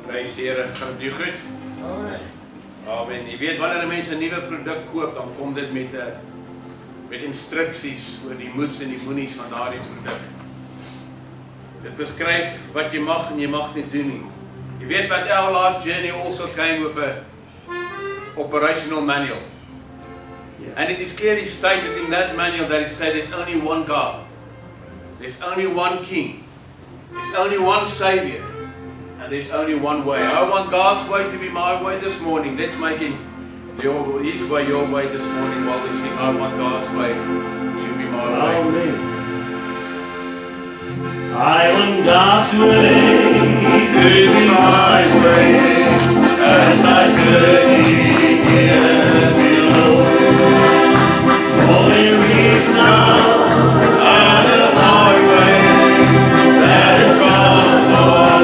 Prys die Here, gaan dit goed? Amen. Amen. Jy weet wanneer 'n mens 'n nuwe produk koop, dan kom dit met instruksies oor die moeds en die moenies van daardie produk. Dit beskryf wat jy mag en jy mag nie doen nie. Jy weet wat Our Life Journey also came with a operational manual. And it is clearly stated in that manual that it said there's only one God. There's only one King. There's only one Savior. And there's only one way. I want God's way to be my way this morning. Let's make His way your way this morning while we sing, I want God's way to be my way. Amen. I want God's way to be my way as I journey here below. Only reach now on the highway that is from God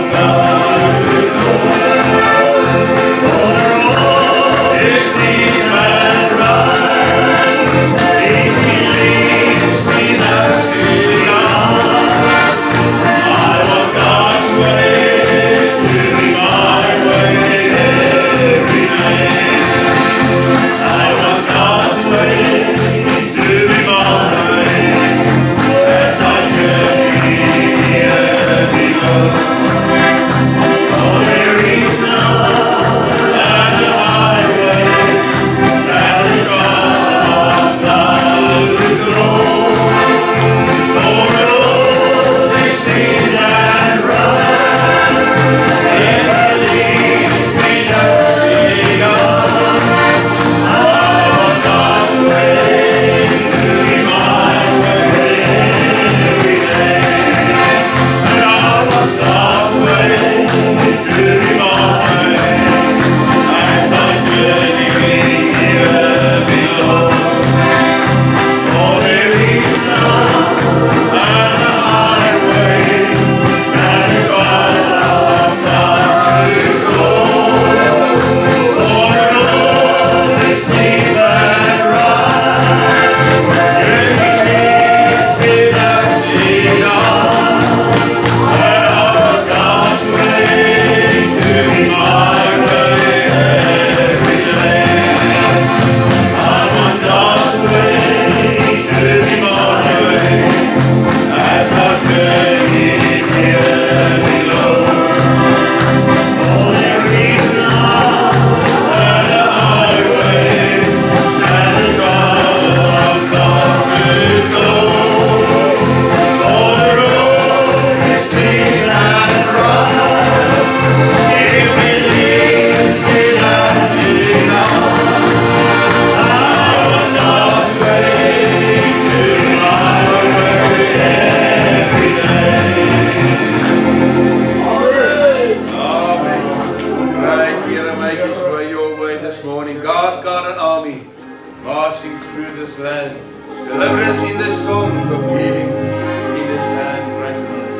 to go. For the road is deep and right, it leads me there to God. I want God's way to be my way every day. I want God's way to be my way as I journey here below. Oh, there is none at the highway that is from God to go. For the road is steep and right, it leads me just to God. I want God's way to be my way every day. And I want God's way to be my way as I journey here below. For there is none at the highway that is from God to go. For the road is steep and right, it leads me there to God. And I want God's way to be my way every day. I want God's way to be my way as I journey here below. Oh, there is none at the highway that is from God to go. For the road is steep and right, it will lead me there to God. I want God's way to be my way every day. Amen. Right, Here, make His way your way this morning. God's got an army marching through this land. Deliverance in the song of healing in this land. Praise the Lord.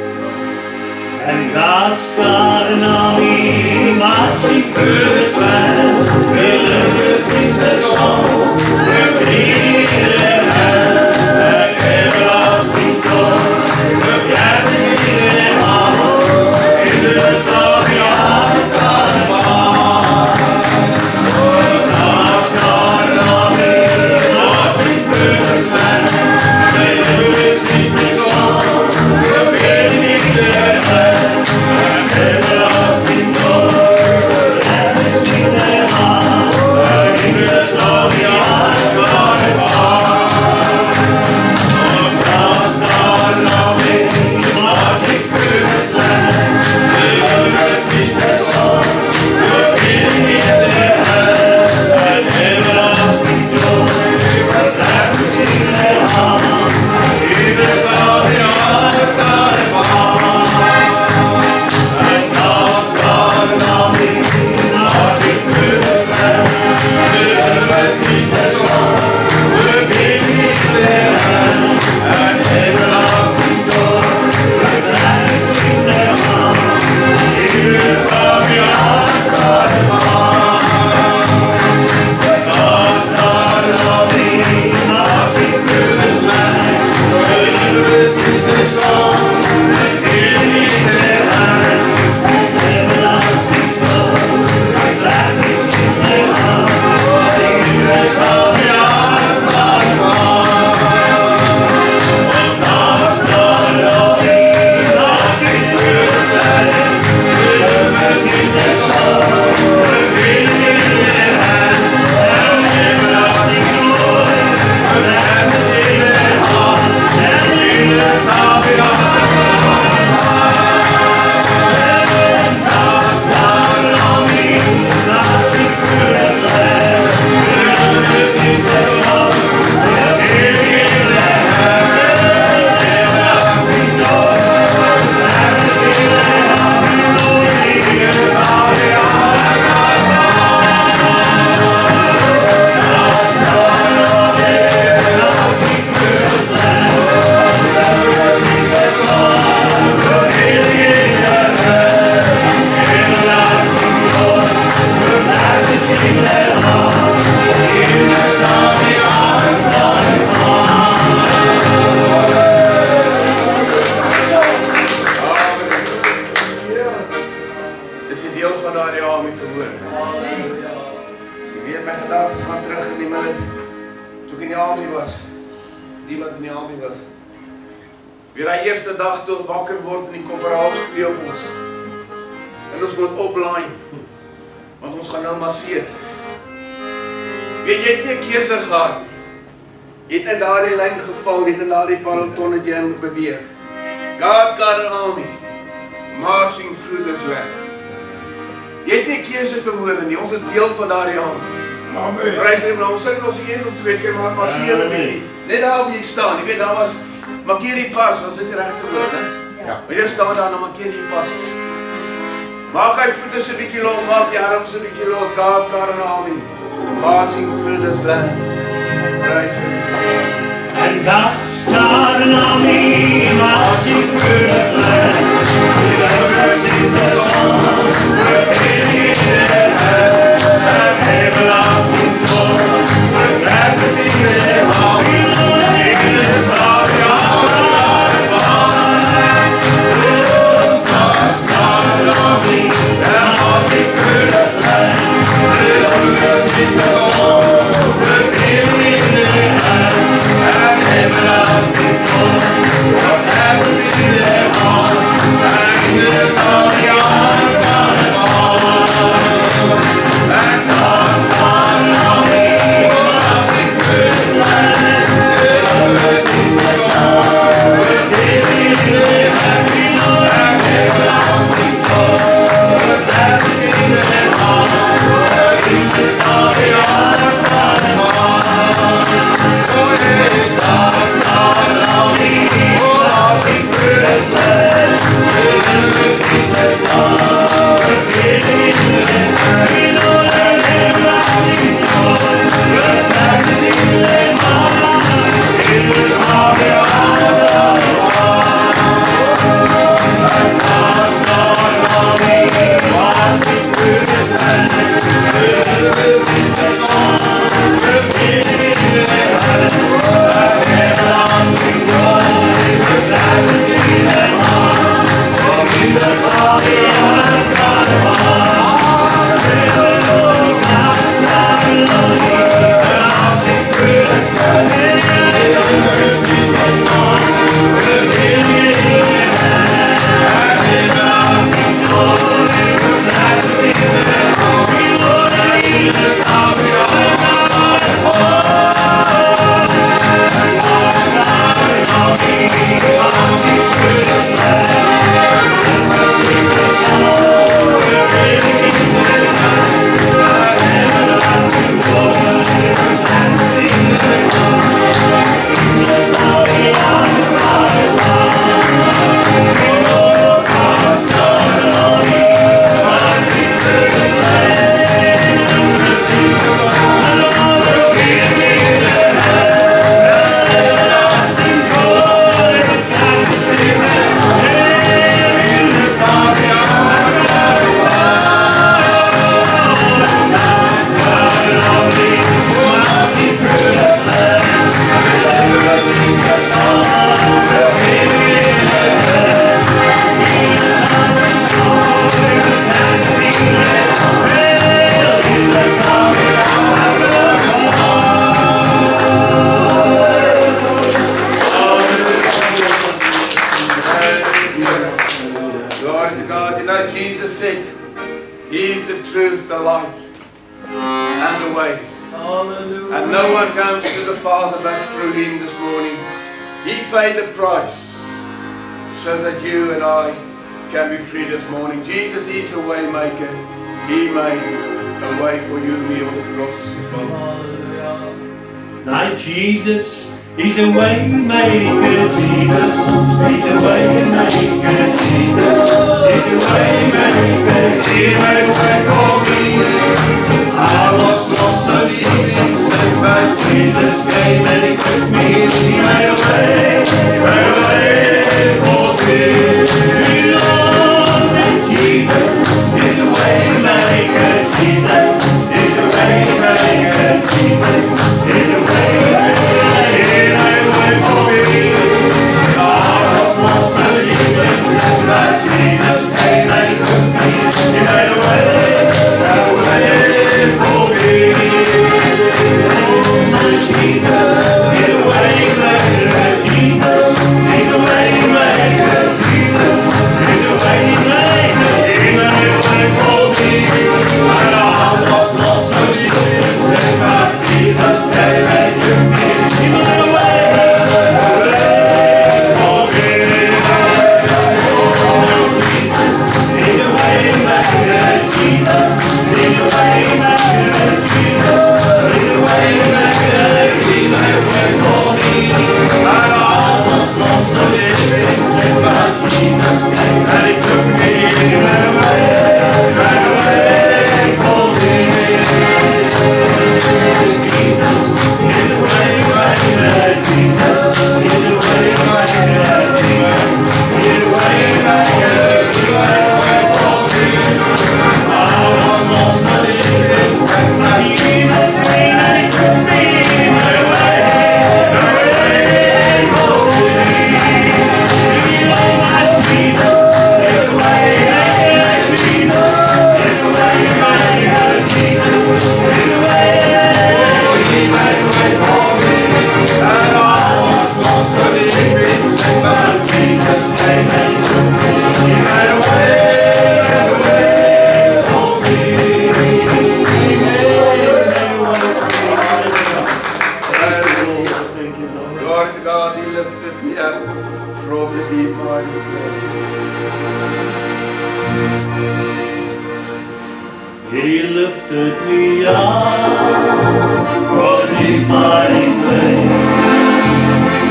And God's got an army marching through this land. Deliverance is the song of healing in their hand. And everlasting joy of gladness in their heart. In the stormy God's got an army. God's got an army marching through this land. Deliverance is the song of healing in their hand. And everlasting joy of gladness in their heart. deel van daardie army verhoor. Jy weet, my gedagtes gaan terug in die minute, toe ek in die army was, die wat in die army was. Weer die eerste dag toe ons wakker word in die korporaal skree op ons. En ons moet opline, want ons gaan nou masseer. Weet jy, het nie 'n keuse gehad nie. Jy het in daardie lyn geval, jy het in daardie peloton het jy moet beweeg. God got an army marching through this land. Jy het nie 'n keuse vermoed nie, ons is deel van daardie army. Amen. Prys hom, ons sê ons een of twee keer maar masseer 'n bietjie. Net daar waar jy staan, jy weet daar was markeer die pas, ons is die regte woord, hè? Ja. Maar jy staan daar en markeer die pas. Maak hy voete so 'n bietjie los, maak die arms so 'n bietjie los. God got an army marching through this land. Prys hom. And God's got an army marching through this land. Whoever sings the song, we're in their hands. And everlasting song, we're glad to sing their army. In this army of God and God's got an army marching through this land. Whoever sings the song, we're in their hands. And everlasting song, we're glad to sing their army. And in this army of God and God's got an army marching through this land. Whoever sings the song, we're in their hands. And everlasting song, we're glad to sing their army. In this army of God and God's got an army marching through this land. Whoever sings the song, we're in their hands. And everlasting song, we're glad to sing their army. In this army of God and God's got an army marching through this land. Whoever sings the song, we're in their hands. And everlasting song, we're glad to sing their army. In this army of God and God's got an army marching through this land. Whoever sings the song, we're in their hands. And everlasting song, we're glad to sing their army. In this army of God and God's got an army marching through this land. Whoever sings the song, we're in their hands. And everlasting song, we're glad to sing their army. In this army of God and God's got an army marching through this land. Whoever sings the song, we're in their hands. And everlasting song, we're glad to sing their army. In this army of God and God's got an army marching through this land. Whoever sings the song, we're in their hands. In this army song, we're glad to sing their army. In this army of Glory to God. You know, Jesus said, He is the truth, the light, and the way. And no one comes to the Father but through Him this morning. He paid the price so that you and I can be free this morning. Jesus is a way maker. He made a way for you and me on the cross. Like Jesus, He's a way maker, Jesus. He's a way maker, Jesus. He's a way maker. He made a way for me. I was lost and leaving, sent back. Jesus came and He took me. He made a way for me. Lord, and Jesus is a way maker, Jesus. He's a way maker, Jesus. He's a way maker. He made a way for me. I was lost and leaving, sent back. Jesus came and He took me. He made a way. He lifted me up from the mighty clay,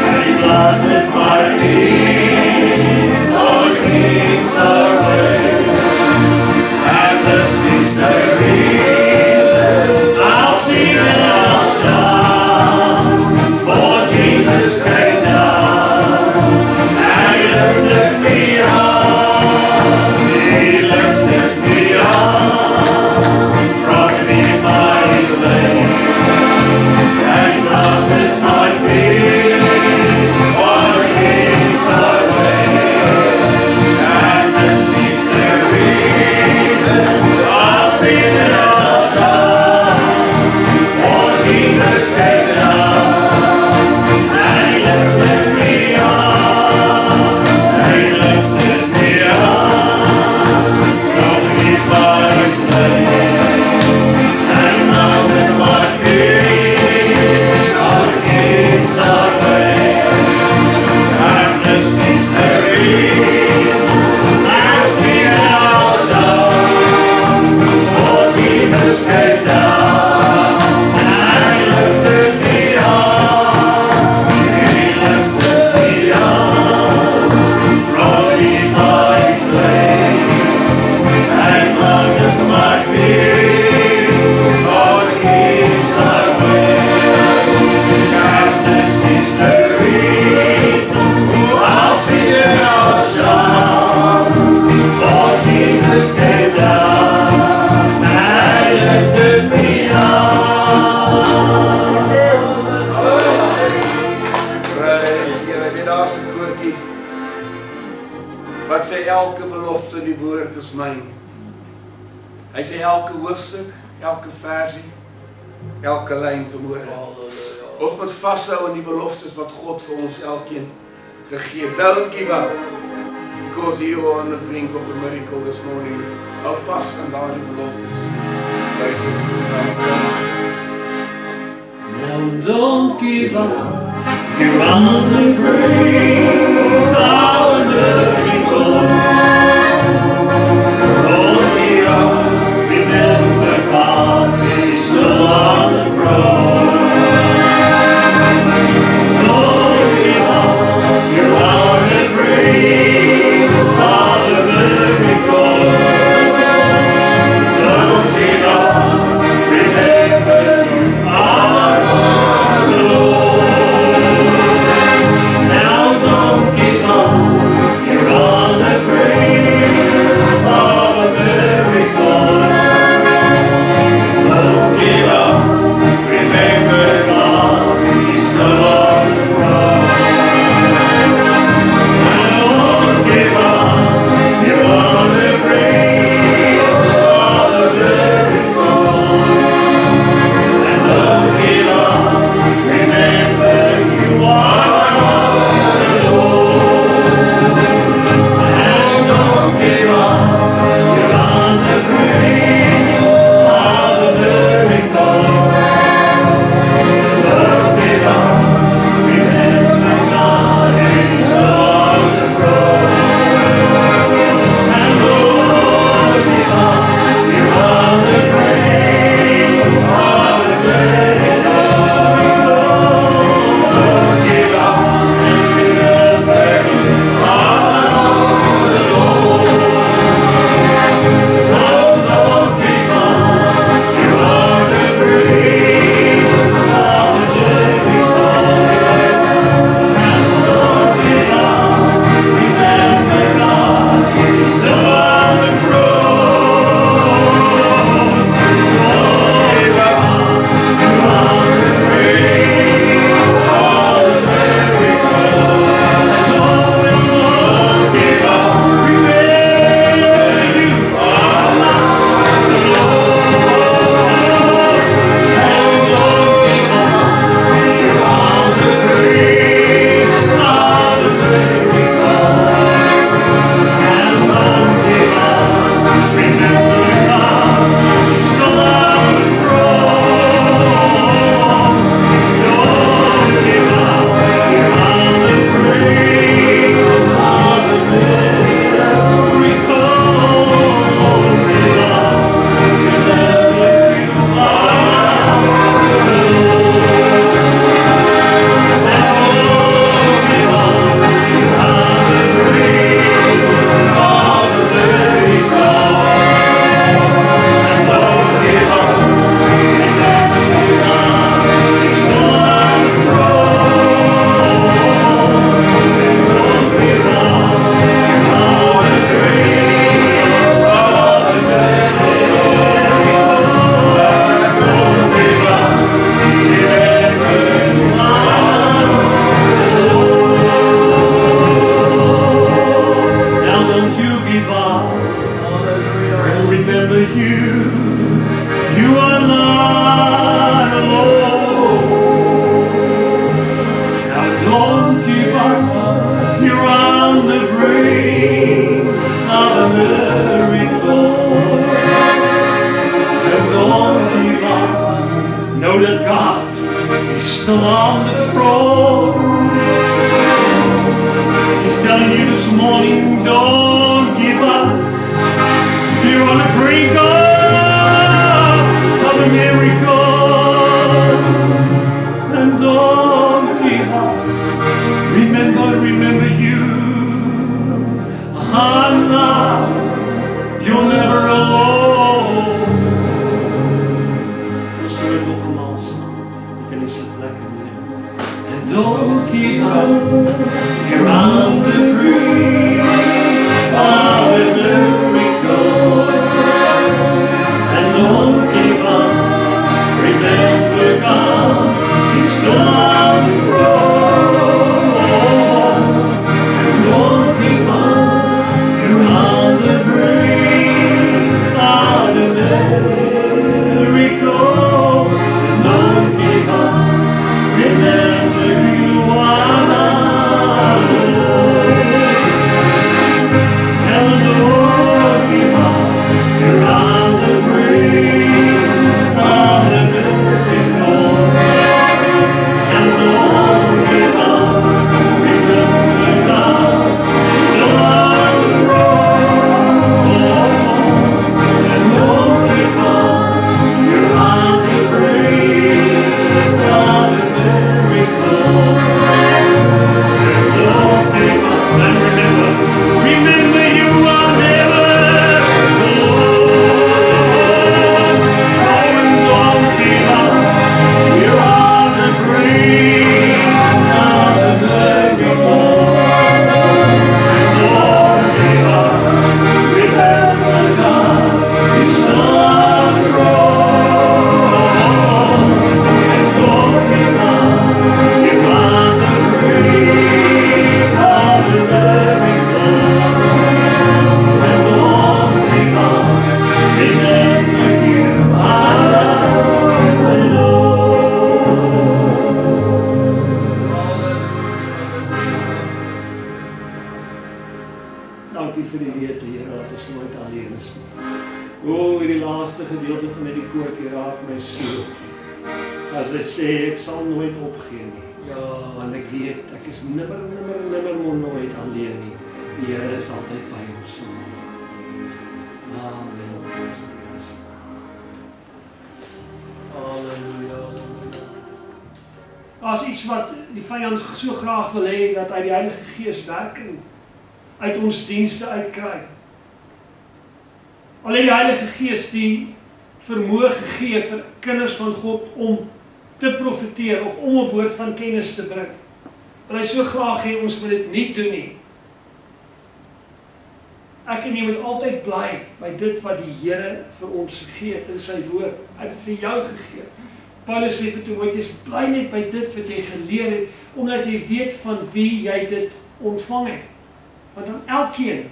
and He planted my feet on kings away. And this is the reason I'll sing and I'll shout, for Jesus came down and He lifted me up. He lifted me up from the mighty clay, and planted my feet on kings away. And this is the reason I'll sing and I'll shout, for Jesus came down and He lifted me up. He lifted me up from the mighty clay, and planted my feet on kings away. And this is the reason I'll sing and I'll shout, for Jesus came down and He lifted me up. He lifted me up from the mighty clay, and planted my feet on kings away. And this is the reason I'll sing and I'll shout, for Jesus came down and lifted me up. Prys die Here. Weet daar's 'n koortjie wat sê elke belofte in die woord is myn. Hy sê elke hoofstuk, elke versie, elke lyn vermoorde. Ons moet vashou aan die beloftes wat God vir ons elkeen gegee het. Don't give up, because you are on the brink of a miracle this morning. Hou vas aan daardie beloftes. Now don't give up, you're on the brink of a miracle. Hold me up, remember God is still on the throne. Don't give up, you're on the brink of a miracle. Don't give up, remember you are on the Lord. Now don't give up, you're you. You are not alone. Now don't give up. You're on the brink of a miracle. And don't give up. Know that God is still on the throne. He's telling you this morning, don't give up. You're on the brink of a miracle. And don't give up. Remember you. Hannah, you're never alone. We'll sing it nogmaals. Je kan eens lekker nemen. And don't give up. You're on the brink of a miracle. And don't give up. Remember God is still on the throne. And don't give up. You're on the brink of a miracle. And don't give up. Remember you are not alone. And don't give up. You're on the brink of a miracle. And don't give up. Remember God is still on the throne. And don't give up. You're on the brink of a miracle. And don't give up. And remember you are never alone. And don't give up. You're on the brink of a miracle. And don't give up. Remember God is still on the throne. And don't give up. You're on the brink of a miracle. And don't give up. Remember you are not alone. Dankie vir die wete, Here, dat ons nooit alleen is nie. O, hierdie laaste gedeelte van hierdie koortjie raak my siel. As hy sê, ek sal nooit opgee nie. Ja, want ek weet, ek is nimmer nooit alleen nie. Die Here is altyd by ons. Amen. Halleluja. As iets wat die vyand so graag wil hê, dat hy die Heilige Gees werking uit ons dienste uitkry. Al het die Heilige Gees die vermoë gegee vir kinders van God om te profeteer of om 'n woord van kennis te bring. Wil hy so graag hê ons moet dit nie doen nie. Ek en jy moet altyd bly by dit wat die Here vir ons gegee het in sy woord. Hy het vir jou gegee. Paulus sê vir Timoteus, bly net by dit wat jy geleer het, omdat jy weet van wie jy dit ontvang het. Want aan elkeen,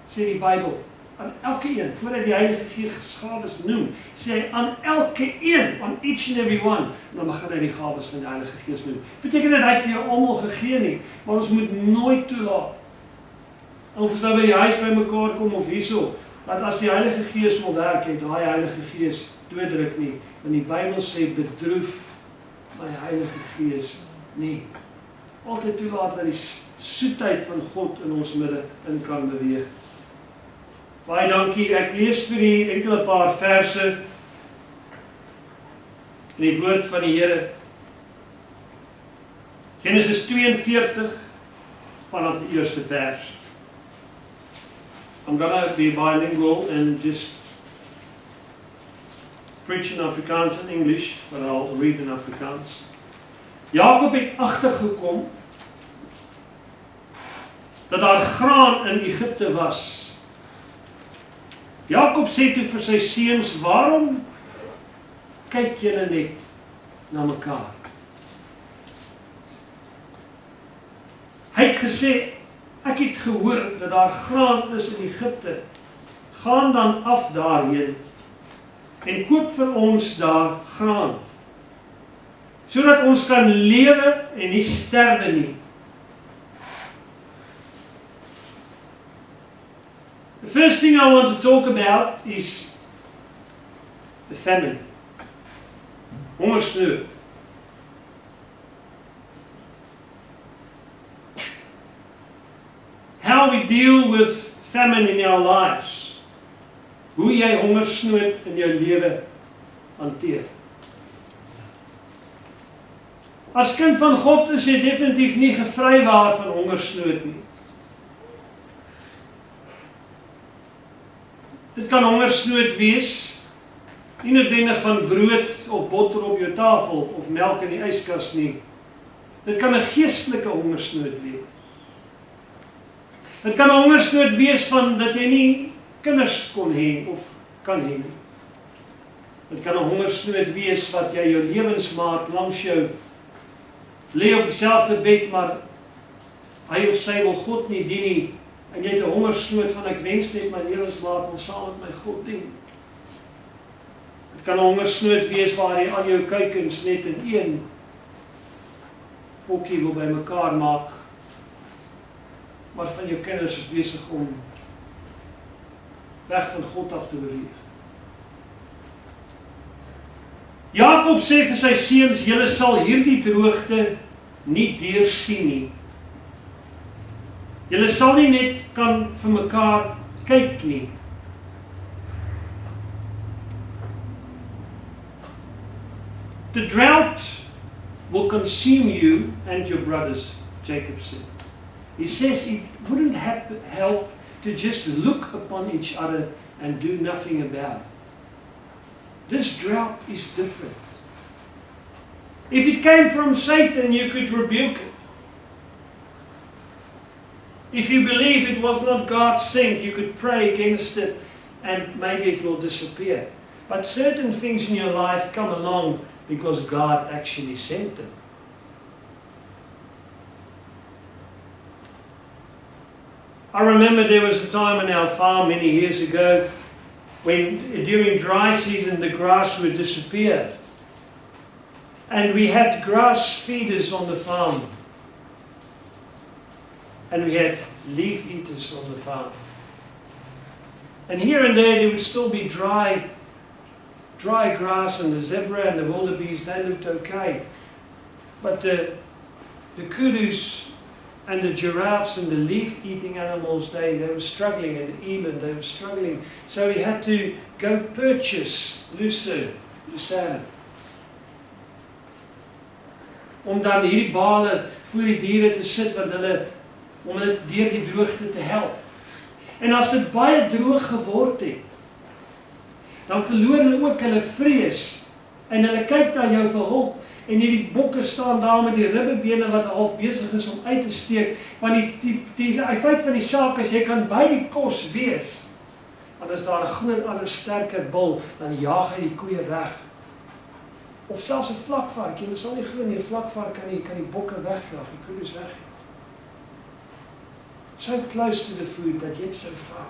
sê die Bybel, aan elke een, voordat die Heilige Gees gawes noem, sê hy aan elke een, on each and every one, en dan mag hy die gawes van die Heilige Gees noem. Beteken dit hy het vir jou almal gegee nie, maar ons moet nooit toelaat. Of ons nou by die huis by mekaar kom of hierso, dat as die Heilige Gees wil werk, het daai Heilige Gees doodruk nie. Want die Bybel sê, bedroef my Heilige Gees nie. Altyd toelaat dat die soetheid van God in ons midde in kan beweeg. Baie dankie, ek lees vir die enkele paar verse in die woord van die Here. Genesis 42 vanaf die eerste vers. I'm gonna be bilingual and just preach in Afrikaans and English, but I'll read in Afrikaans. Jakob het agtergekom dat daar graan in Egipte was. Jakob sê toe vir sy seuns, waarom kyk julle net na mekaar? Hy het gesê, ek het gehoor dat daar graan is in Egipte. gaan dan af daarheen en koop vir ons daar graan, sodat ons kan lewe en nie sterwe nie. The first thing I want to talk about is the famine. Hongersnood. How we deal with famine in our lives. Hoe jy hongersnood in jou lewe hanteer. As kind van God is jy definitief nie gevrywaar van hongersnood nie. Dit kan hongersnood wees, nie noodwendig van brood of botter op jou tafel of melk in die yskas nie. Dit kan 'n geestelike hongersnood wees. Dit kan 'n hongersnood wees van dat jy nie kinders kon hê of kan hê nie. Dit kan 'n hongersnood wees wat jy jou lewensmaat langs jou lê op dieselfde bed, maar hy of sy wil God nie dien nie, en jy het 'n hongersnood van ek wens net my lewensmaat wil saam met my God dien. Dit kan 'n hongersnood wees waar jy al jou kuikens net in een hokkie wil bymekaar maak, maar van jou kinders is besig om weg van God af te beweeg. Jakob sê vir sy seuns, julle sal hierdie droogte nie deursien nie. Julle sal nie net kan vir mekaar kyk nie. The drought will consume you and your brothers, Jacob said. He says it wouldn't help to just look upon each other and do nothing about it. This drought is different. If it came from Satan, you could rebuke it. If you believe it was not God sent, you could pray against it and maybe it will disappear. But certain things in your life come along because God actually sent them. I remember there was a time on our farm many years ago when during dry season the grass would disappear. And we had grass feeders on the farm. And we had leaf eaters on the farm. And here and there would still be dry grass, and the zebra and the wildebeest, they looked okay. But the kudus and the giraffes and the leaf-eating animals, they were struggling, and the eland, they were struggling. So we had to go purchase lucerne. Om dan hierdie bale voor die diere te sit, om hulle deur die droogte te help. En as dit baie droog geword het, dan verloor hulle ook hulle vrees, en hulle kyk na jou vir hulp, en hierdie bokke staan daar met die ribbebene wat half besig is om uit te steek, want die feit van die saak is, jy kan by die kos wees, want as daar 'n groot ander sterker bul, dan jaag hy die koeie weg. Of selfs 'n vlakvark, jy sal nie glo nie, 'n vlakvark kan die bokke wegjaag, die koeie wegjaag. So close to the food, but yet so far.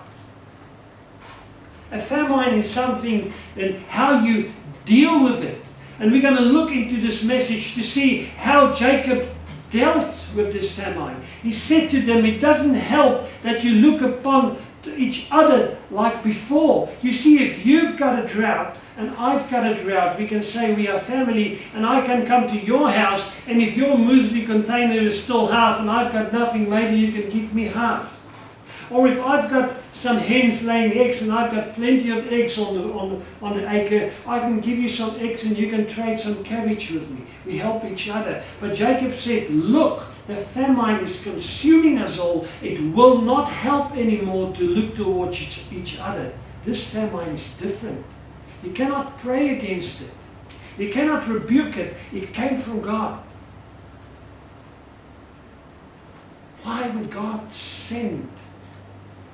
A famine is something, and how you deal with it. And we're going to look into this message to see how Jacob dealt with this famine. He said to them, it doesn't help that you look upon each other like before. You see, if you've got a drought and I've got a drought, we can say we are family, and I can come to your house, and if your muesli container is still half and I've got nothing, maybe you can give me half. Or if I've got some hens laying eggs and I've got plenty of eggs on the acre, I can give you some eggs and you can trade some cabbage with me. We help each other. But Jacob said, look, the famine is consuming us all. It will not help anymore to look towards each other. This famine is different. You cannot pray against it. You cannot rebuke it. It came from God. Why would God send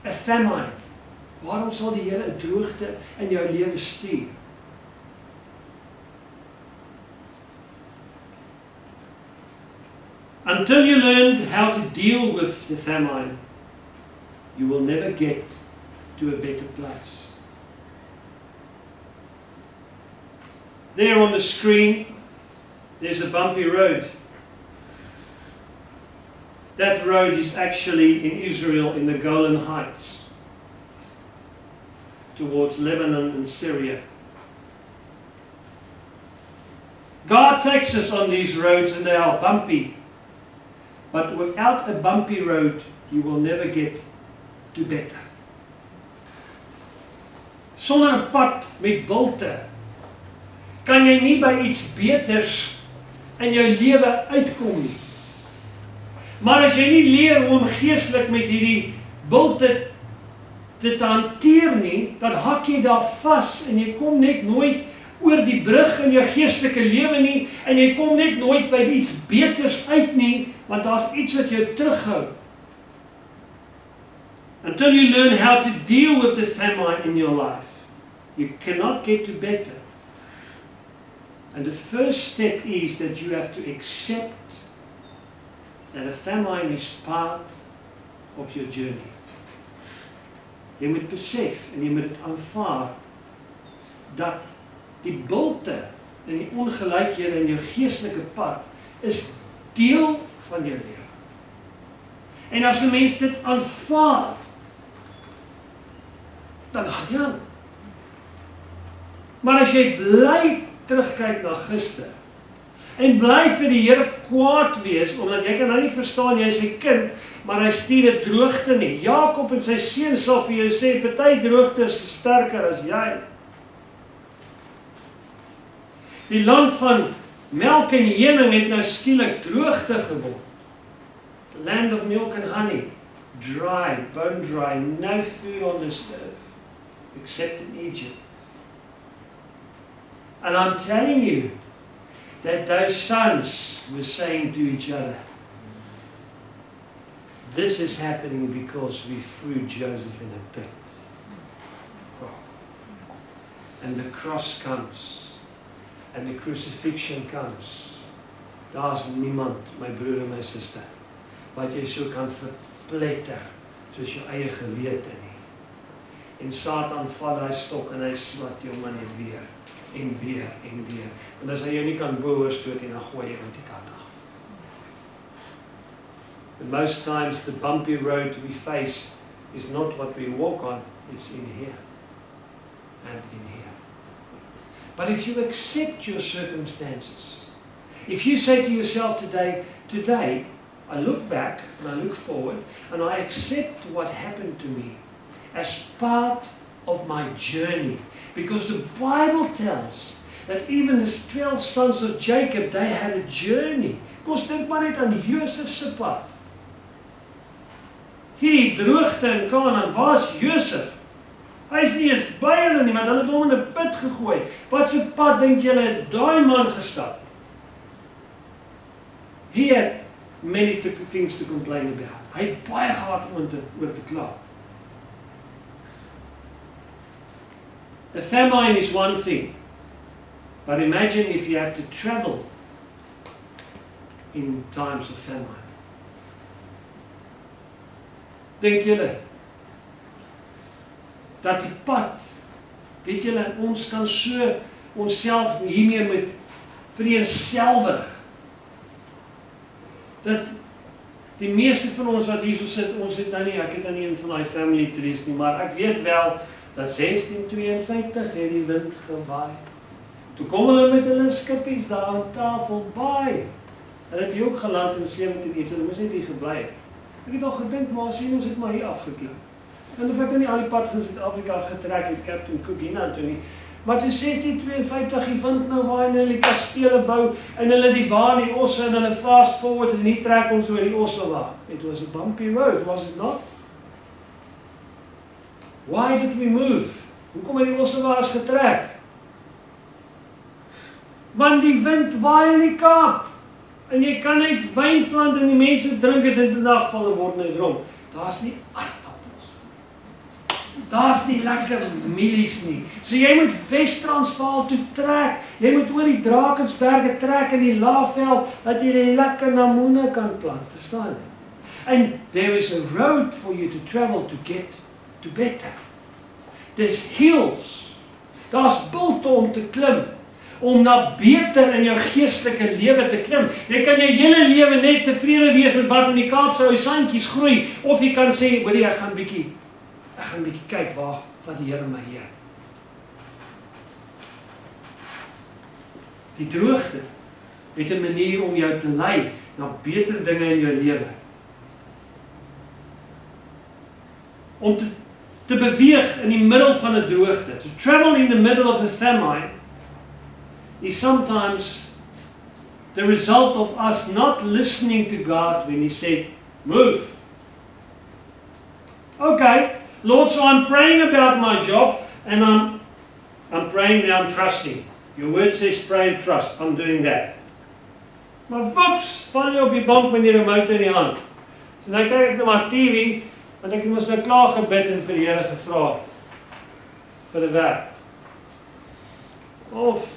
a famine? Waarom sal die Here 'n droogte in jou lewe stuur? Until you learn how to deal with the famine, you will never get to a better place. There on the screen, there's a bumpy road. That road is actually in Israel in the Golan Heights, towards Lebanon and Syria. God takes us on these roads and they are bumpy. But without a bumpy road, you will never get to better. Sonder 'n pad met bulte kan jy nie by iets beters in jou lewe uitkom nie. Maar as jy nie leer hoe om geestelik met hierdie bulte te hanteer nie, dan hak jy daar vas en jy kom net nooit oor die brug in jou geestelike lewe nie en jy kom net nooit by iets beters uit nie, want daar's iets wat jou terughou. Until you learn how to deal with the famine in your life, you cannot get to better. And the first step is that you have to accept that a famine is part of your journey. Jy moet besef en jy moet dit aanvaar dat die bulte en die ongelykhede in jou geestelike pad is deel van jou lewe. En as 'n mens dit aanvaar, dan gaan jy aan. Maar as jy bly terugkyk na gister en bly vir die Here kwaad wees omdat jy kan nou nie verstaan jy is sy kind, maar hy stuur 'n droogte nie. Jakob en sy seun sal vir jou sê party droogte is sterker as jy. Die land van melk en honing het nou skielik droogte geword. The land of milk and honey, dry, bone dry, no food on this earth, except in Egypt. And I'm telling you that those sons were saying to each other, this is happening because we threw Joseph in a pit. And the cross comes. And the crucifixion comes. Daar's niemand, my broer en my suster, wat jy so kan verpletter soos jou eie gewete nie. En Satan vat hy stok en hy swat jou man net weer en weer en weer. En as hy jou nie kan boorstoot en dan gooi jy hom die kant af. And most times the bumpy road we face is not what we walk on, it's in here and in here. But if you accept your circumstances, if you say to yourself today, I look back and I look forward and I accept what happened to me as part of my journey. Because the Bible tells that even the 12 sons of Jacob, they had a journey. Kos dink maar net aan Josef se pad. Hierdie droogte in Kanaan, waar's Josef? Hy is nie eens by hulle nie, maar hulle het hom in 'n put gegooi. Wat se pad dink julle het daai man gestap? He had many things to complain about. Hy het baie gehad om oor te kla. A famine is one thing, but imagine if you have to travel in times of famine. Dink julle dat die pad, weet julle, ons kan so onsself hiermee met vereenselwig, dat die meeste van ons wat hier so sit, ons het nou nie, ek het nou nie een van die family trees nie, maar ek weet wel, dat 1652 het die wind gewaai. Toe kom hulle met hulle skippies daar aan tafel baai. Hulle het hier ook geland in 17 iets, hulle moes net hier gebly het. Ek het al gedink, maar sien ons het maar hier afgeklim. En of ek nou nie al die pad van Suid-Afrika afgetrek het, Captain Cook hiernatoe nie. Maar toe 1652 die wind nou waai en hulle die kastele bou, en hulle die waar die osse, en hulle fast forward, en nie trek ons oor die osse waar. It was a bumpy road, was it not? Why did we move? Hoekom het die osse waars getrek? Want die wind waai in die Kaap. En jy kan net wyn plant en die mense drink dit in die nag val en word net dronk. Daar's nie aardappels. Daar's nie lekker mielies nie. So jy moet Wes-Transvaal toe trek. Jy moet oor die Drakensberge trek in die Laagveld dat jy die lekker namoene kan plant, verstaan jy? And there is a road for you to travel to get to better. Dis hills. Daar's bulte om te klim. Om na beter in jou geestelike lewe te klim. Jy kan jou hele lewe net tevrede wees met wat in die Kaapse saantjies groei, of jy kan sê, hoorie, ek gaan bietjie kyk wat die Here my leer. Die droogte het 'n manier om jou te lei na beter dinge in jou lewe. Om te beweeg in die middel van 'n droogte, to travel in the middle of a famine, is sometimes the result of us not listening to God when He said, move. Okay, Lord, so I'm praying about my job, and I'm praying now, I'm trusting. Your word says pray and trust. I'm doing that. Maar whoops, val jy op die bank met die remote in die hand. So nou kyk ek na my TV, want ek moes nou klaar gebid en vir die Here gevra vir 'n werk. Of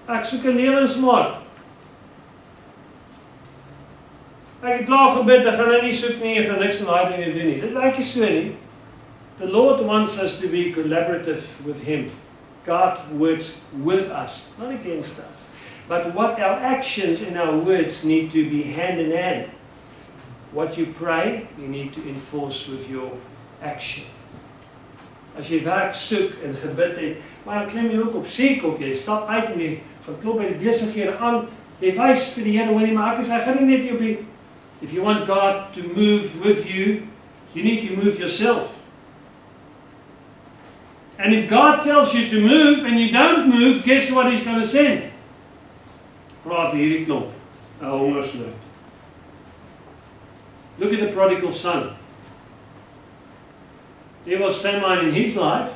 ek soek 'n lewensmaat. Ek het klaar gebid, ek gaan nou nie soek nie, ek gaan niks van daai dinge doen nie. Dit lyk nie so nie. The Lord wants us to be collaborative with Him. God works with us, not against us. But what our actions and our words need to be hand in hand. What you pray, you need to enforce with your action. As jy werk soek en gebid het, maar dan klim jy ook op siek, of jy stap uit en jy gaan klop by die besighede aan, jy wys vir die Here, hoorie, maar ek gaan nie net op die, if you want God to move with you, you need to move yourself. And if God tells you to move and you don't move, guess what He's going to send? Praat hierdie klomp, 'n hongersnood. Look at the prodigal son. There was famine in his life.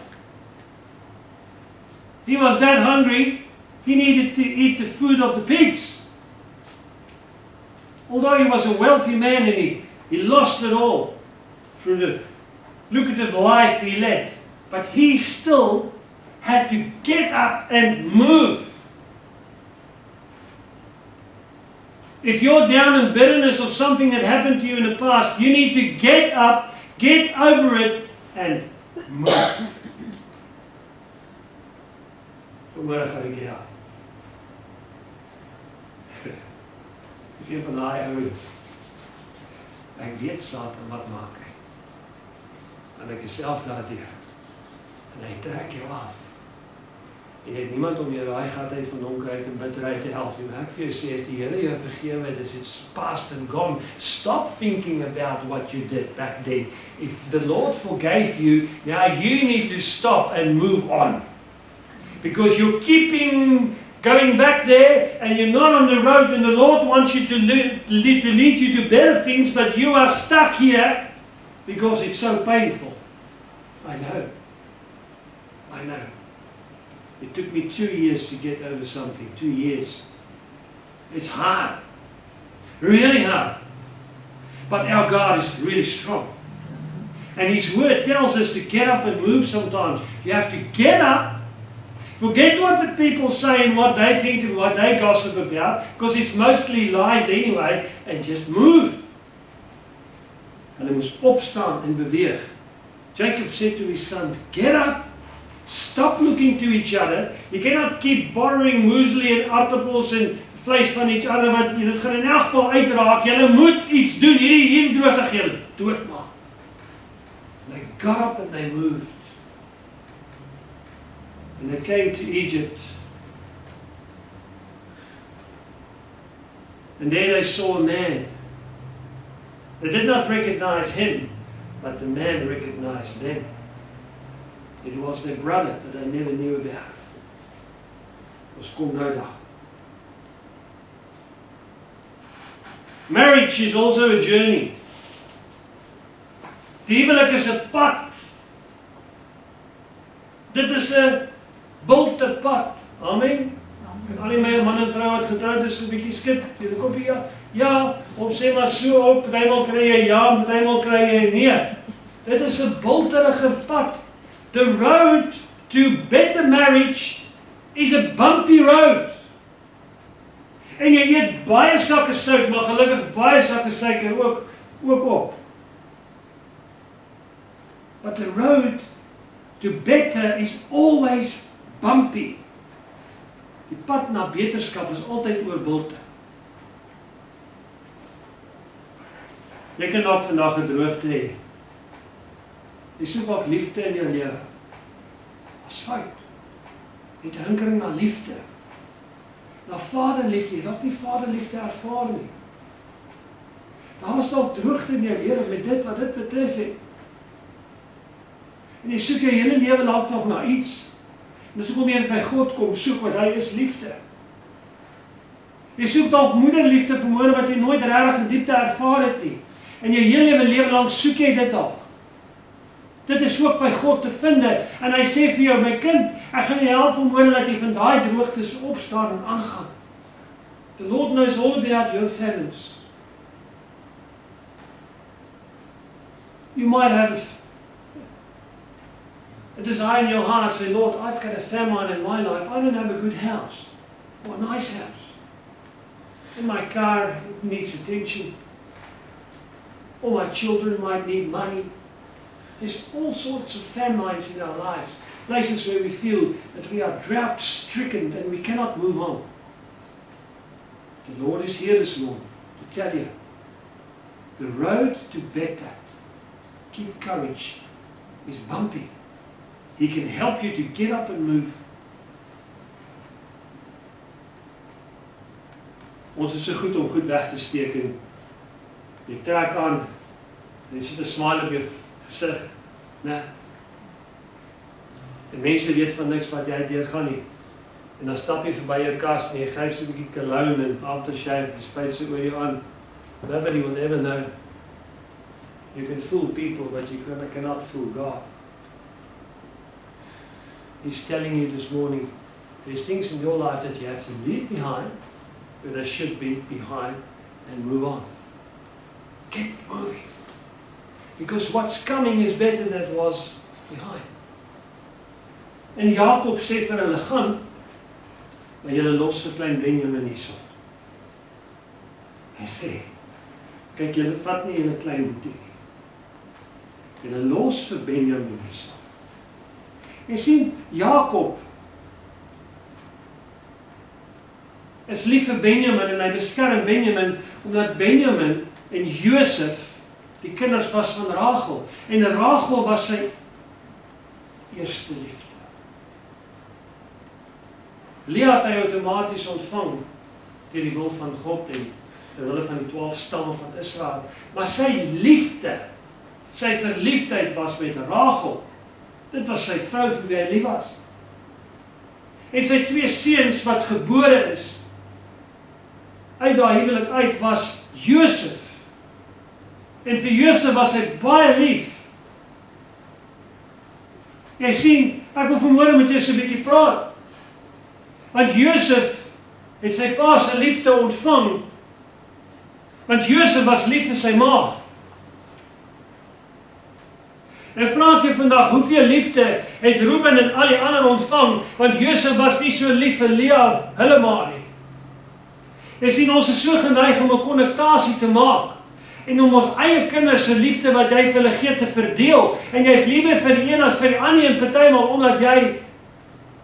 He was that hungry, he needed to eat the food of the pigs. Although he was a wealthy man and he lost it all through the lucrative life he led. But he still had to get up and move. If you're down in bitterness of something that happened to you in the past, you need to get up, get over it, and move. Vanmorgen ga ek ja. Dis een van daai ouens. Ek weet Satan wat maak hy. En ek is self daardeur. En hy trek jou af. En jy het niemand om jou raai gat uit van donkerheid en bitterheid te help nie. Ek vir jou sê, as die Here jou vergewe het, it's past and gone. Stop thinking about what you did back then. If the Lord forgave you, now you need to stop and move on. Because you're going back there and you're not on the road, and the Lord wants you to lead you to better things, but you are stuck here because it's so painful. I know. It took me 2 years to get over something. 2 years. It's hard. Really hard. But our God is really strong. And His Word tells us to get up and move sometimes. You have to get up. Forget what the people say and what they think and what they gossip about, because it's mostly lies anyway, and just move. Hulle moes opstaan en beweeg. Jacob said to his sons, get up. Stop looking to each other. You cannot keep borrowing muesli and aardappels and vleis van each other, want dit gaan in elk geval uitraak. Julle moet iets doen. Hierdie droogte gaan julle doodmaak. They got up and they moved. And they came to Egypt. And there they saw a man. They did not recognize him, but the man recognized them. It was their brother, but they never knew about it. Ons kom nou daar. Marriage is also a journey. Die huwelik is 'n pad. Dit is 'n bulte pad. Amen. Al die manne en vroue wat getroud is, 'n bietjie skip. Jy kom hier. Ja, of sê maar so op, partymal kry jy ja, partymal kry jy nee. Dit is 'n bulterige pad. The road to better marriage is a bumpy road. En jy eet baie sakke sout, maar gelukkig baie sakke suiker ook op. But the road to better is always bumpy. Die pad na beterskap is altyd oor bulte. Jy kan dalk vandag 'n droogte hê. Jy soek dalk liefde in jou lewe. Dis fout. Jy het 'n hinkering na liefde. Na vaderliefde, jy dalk nie vaderliefde ervaar nie. Daar was dalk droogte in jou lewe met dit wat dit betref het. En jy soek jou hele lewe lank nog na iets. En dis hoekom jy by God kom soek, want hy is liefde. Jy soek dalk moederliefde vermoere wat jy nooit regtig in diepte ervaar het nie. En jou hele lewe lank soek jy dit dalk. Dit is ook by God te vind. En hy sê vir jou, my kind, ek gaan jou help vermoere dat jy van daai droogtes opstaan en aangaan. The Lord knows all about your famines. You might have a desire in your heart, say, Lord, I've got a famine in my life. I don't have a good house or a nice house. And my car needs attention. Or my children might need money. There's all sorts of famines in our lives. Places where we feel that we are drought-stricken and we cannot move on. The Lord is here this morning to tell you, the road to better, keep courage, is bumpy. He can help you to get up and move. Ons is so goed om goed weg te steek en jy trek aan en jy sit 'n smile op jou gesig, né? En mense weet van niks wat jy deurgaan nie. En dan stap jy verby jou kas en jy gryp so 'n bietjie cologne en aftershave, jy spuit so oor jou aan. Nobody will ever know. You can fool people, but you cannot fool God. He's telling you this morning, there's things in your life that you have to leave behind, where they should be behind, and move on. Get moving. Because what's coming is better than it was behind. En Jakob sê vir hulle, gaan, maar julle los vir klein Benjamin hierso. Hy sê, kyk, julle vat nie julle klein boetie nie. Julle los vir Benjamin hierso. Jy sien, Jakob is lief vir Benjamin en hy beskerm Benjamin, omdat Benjamin en Josef die kinders was van Rachel. En Rachel was sy eerste liefde. Lea het hy outomaties ontvang deur die wil van God en die wil van die 12 stamme van Israel. Maar sy liefde, sy verliefdheid was met Rachel. Dit was sy vrou vir wie hy lief was. En sy 2 seuns wat gebore is, uit daai huwelik uit was Josef. En vir Josef was hy baie lief. Jy sien, ek wil vanmôre met jou so 'n bietjie praat. Want Josef het sy pa se liefde ontvang. Want Josef was lief vir sy ma. En vra ek jou vandag, hoeveel liefde het Reuben en al die ander ontvang? Want Josef was nie so lief vir Lea, hulle ma nie. Jy sien, ons is so geneig om 'n konnektasie te maak. En om ons eie kinders se liefde wat jy vir hulle gee te verdeel. En jy's liewer vir die een as vir die ander en partymal omdat jy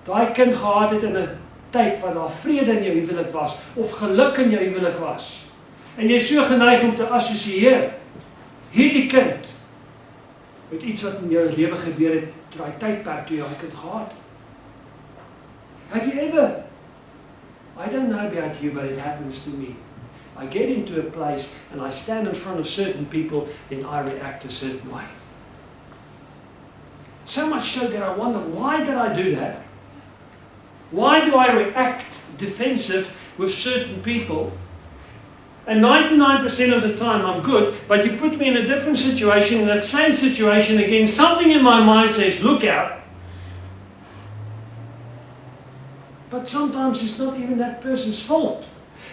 daai kind gehad het in 'n tyd wat daar vrede in jou huwelik was of geluk in jou huwelik was. En jy's so geneig om te assosieer hierdie kind met iets wat in jou lewe gebeur het daai tydperk toe jy daai kind gehad het. Have you ever, I don't know about you, but it happens to me. I get into a place and I stand in front of certain people, then I react a certain way. So much so that I wonder, why did I do that? Why do I react defensive with certain people? And 99% of the time I'm good, but you put me in a different situation, in that same situation again, something in my mind says, look out. But sometimes it's not even that person's fault.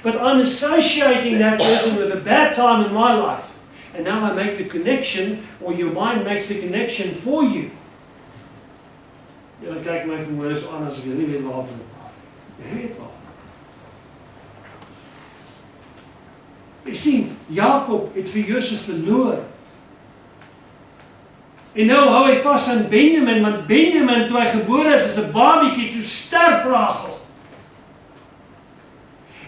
But I'm associating that person with a bad time in my life. And now I make the connection, or your mind makes the connection for you. Julle kyk my vanmôre so aan as ek nie weet waarvan ek praat. Jy weet waar. Jy sien, Jakob het vir Josef verloor. En nou hou hy vas aan Benjamin, want Benjamin, toe hy gebore is 'n babietjie, toe sterf Rachel.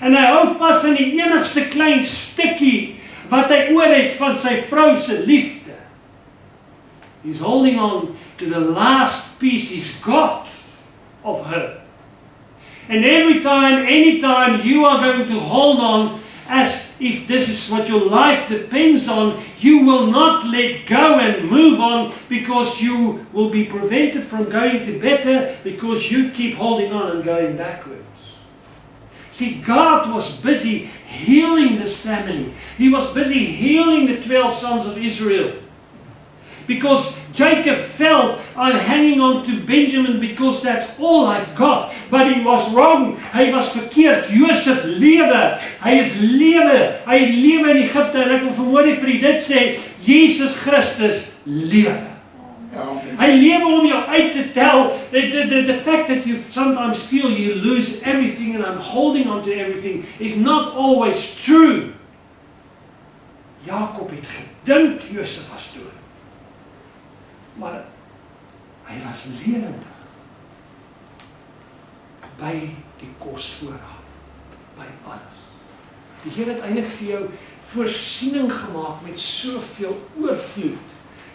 En hy hou vas aan die enigste klein stukkie wat hy oor het van sy vrou se liefde. He's holding on to the last piece he's got of her. And every time, anytime you are going to hold on as if this is what your life depends on, you will not let go and move on because you will be prevented from going to better because you keep holding on and going backwards. See, God was busy healing this family. He was busy healing the 12 sons of Israel. Because Jacob felt, I'm hanging on to Benjamin because that's all I've got. But he was wrong. Hy was verkeerd. Josef lewe. Hy is lewe. Hy lewe in Egypte. En ek wil vanmôre vir u dit sê, Jesus Christus lewe. Hy lewe om jou uit te tel. The fact that you sometimes feel you lose everything and I'm holding on to everything is not always true. Jakob het gedink Josef was dood. Maar hy was lewend by die kosvoorraad, by alles. Die Here het eintlik vir jou voorsiening gemaak met soveel oorvloed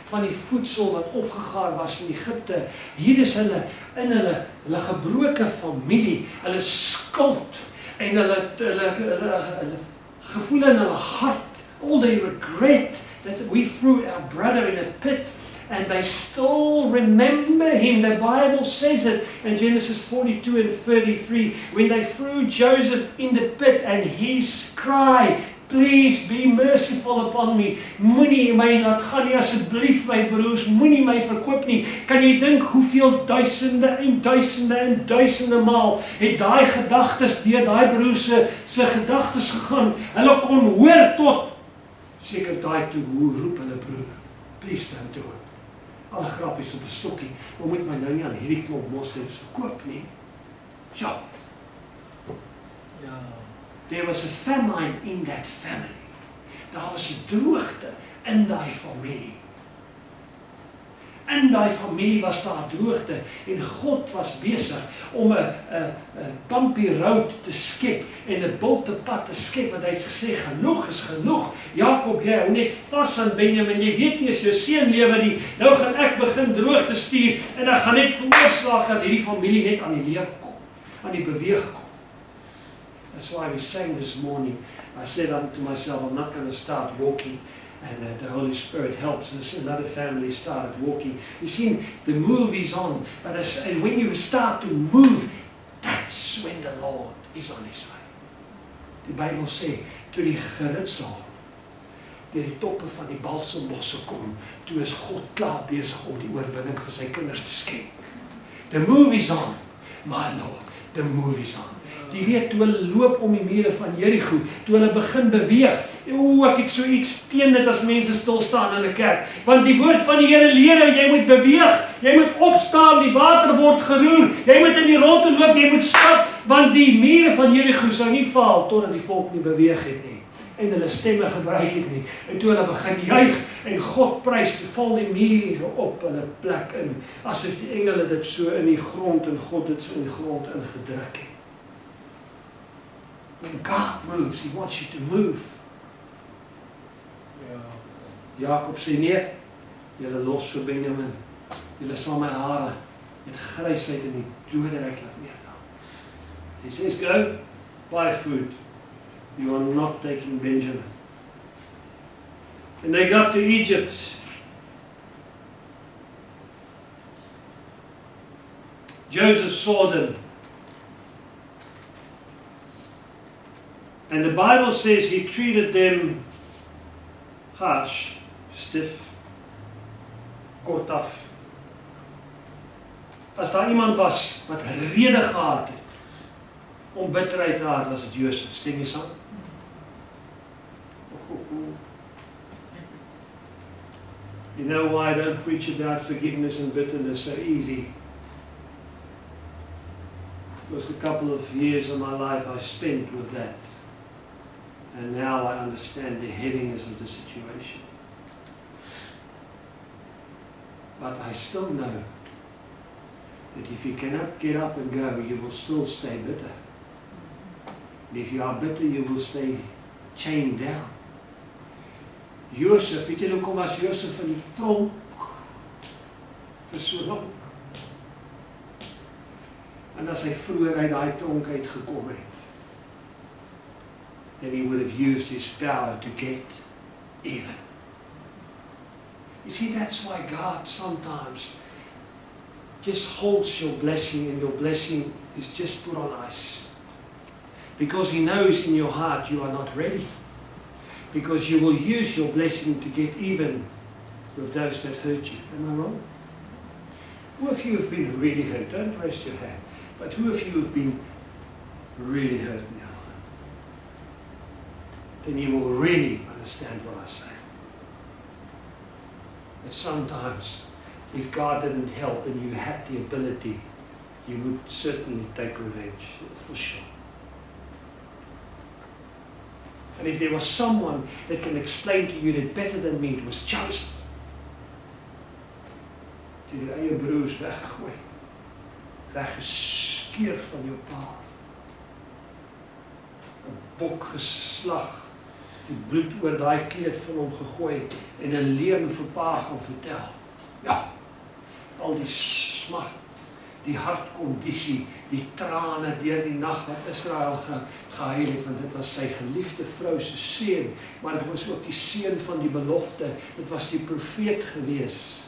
van die voedsel wat opgegaar was in Egypte. Hier is hulle in hulle gebroke familie, hulle skuld en hulle gevoel in hulle hart, all they regret that we threw our brother in a pit. And they still remember him. The Bible says it in Genesis 42 and 33. When they threw Joseph in the pit and his cry, please be merciful upon me. Moenie my laat gaan nie, asseblief my broers, moenie my verkoop nie. Kan jy dink hoeveel duisende en duisende en duisende maal het daai gedagtes deur daai broers se gedagtes gegaan. Hulle kon hoor tot seker daai toe hoe roep hulle broer. Please don't do it. Alle grappies op 'n stokkie, maar moet my nou nie aan hierdie klomp moslems verkoop nie. Ja. There was a famine in that family. Daar was 'n droogte in daai familie. In daai familie was daar droogte en God was besig om 'n bumpy road te skep en 'n bultepad te skep wat hy het gesê genoeg is genoeg. Jakob, jy hou net vas aan Benjamin. Jy weet nie as jou seun lewe nie. Nou gaan ek begin droogte stuur en ek gaan net veroorsaak dat hierdie familie net aan die leef kom, aan die beweeg kom. That's why we sang this morning. I said to myself, I'm not going to start walking. And the Holy Spirit helps us. Another family started walking. You see, the move is on. But and when you start to move, that's when the Lord is on his way. Die Bybel sê, toe die geritsel deur die toppe van die balsembosse kom, toe is God klaar besig om die oorwinning vir sy kinders te skenk. The move is on, my Lord. The move is on. Die weet, toe hulle loop om die mure van Jericho, toe hulle begin beweeg, ek het so iets teen dit as mense stil staan in 'n kerk, want die woord van die Here leer, jy moet beweeg, jy moet opstaan, die water word geroer, jy moet in die rondte loop, jy moet stap, want die mure van Jericho sou nie val, totdat die volk nie beweeg het nie, en hulle stemme gebruik het nie, en toe hulle begin juig, en God prys, toe val die mure op hulle plek in, asof die engele dit so in die grond, en God dit so in die grond ingedruk het. When God moves, he wants you to move. Jakob sê nee, julle los vir Benjamin, julle sal my hare en grysheid in die doderyk laat neerdal. He says, go, buy food. You are not taking Benjamin. And they got to Egypt. Joseph saw them. And the Bible says he treated them harsh, stiff, kortaf. As daar iemand was wat rede gehad het om bitterheid te had, was dit Josef. Stem jy saam? You know why I don't preach about forgiveness and bitterness so easy? Because a couple of years of my life I spent with that. And now I understand the heaviness of the situation. But I still know that if you cannot get up and go, you will still stay bitter. And if you are bitter, you will stay chained down. Josef, weet jy hoekom was Josef in die tronk vir so lank? En as hy vroeër uit daai tronk uitgekom het, then he would have used his power to get even. You see, that's why God sometimes just holds your blessing, and your blessing is just put on ice. Because He knows in your heart you are not ready. Because you will use your blessing to get even with those that hurt you. Am I wrong? Who of you have been really hurt? Don't raise your hand. But who of you have been really hurt in your life? Then you will really understand what I say. That sometimes, if God didn't help and you had the ability, you would certainly take revenge, for sure. And if there was someone that can explain to you that better than me, it was Joseph. Die die eie broers weggegooi, weggeskeer van jou pa. 'n Bok geslag, die bloed oor daai kleed van hom gegooi en 'n leuen vir pa gaan vertel. Ja, al die smart, die hartkondisie, die trane deur die nag wat Israel gehuil het, want dit was sy geliefde vrou se seun, maar dit was ook die seun van die belofte, dit was die profeet gewees.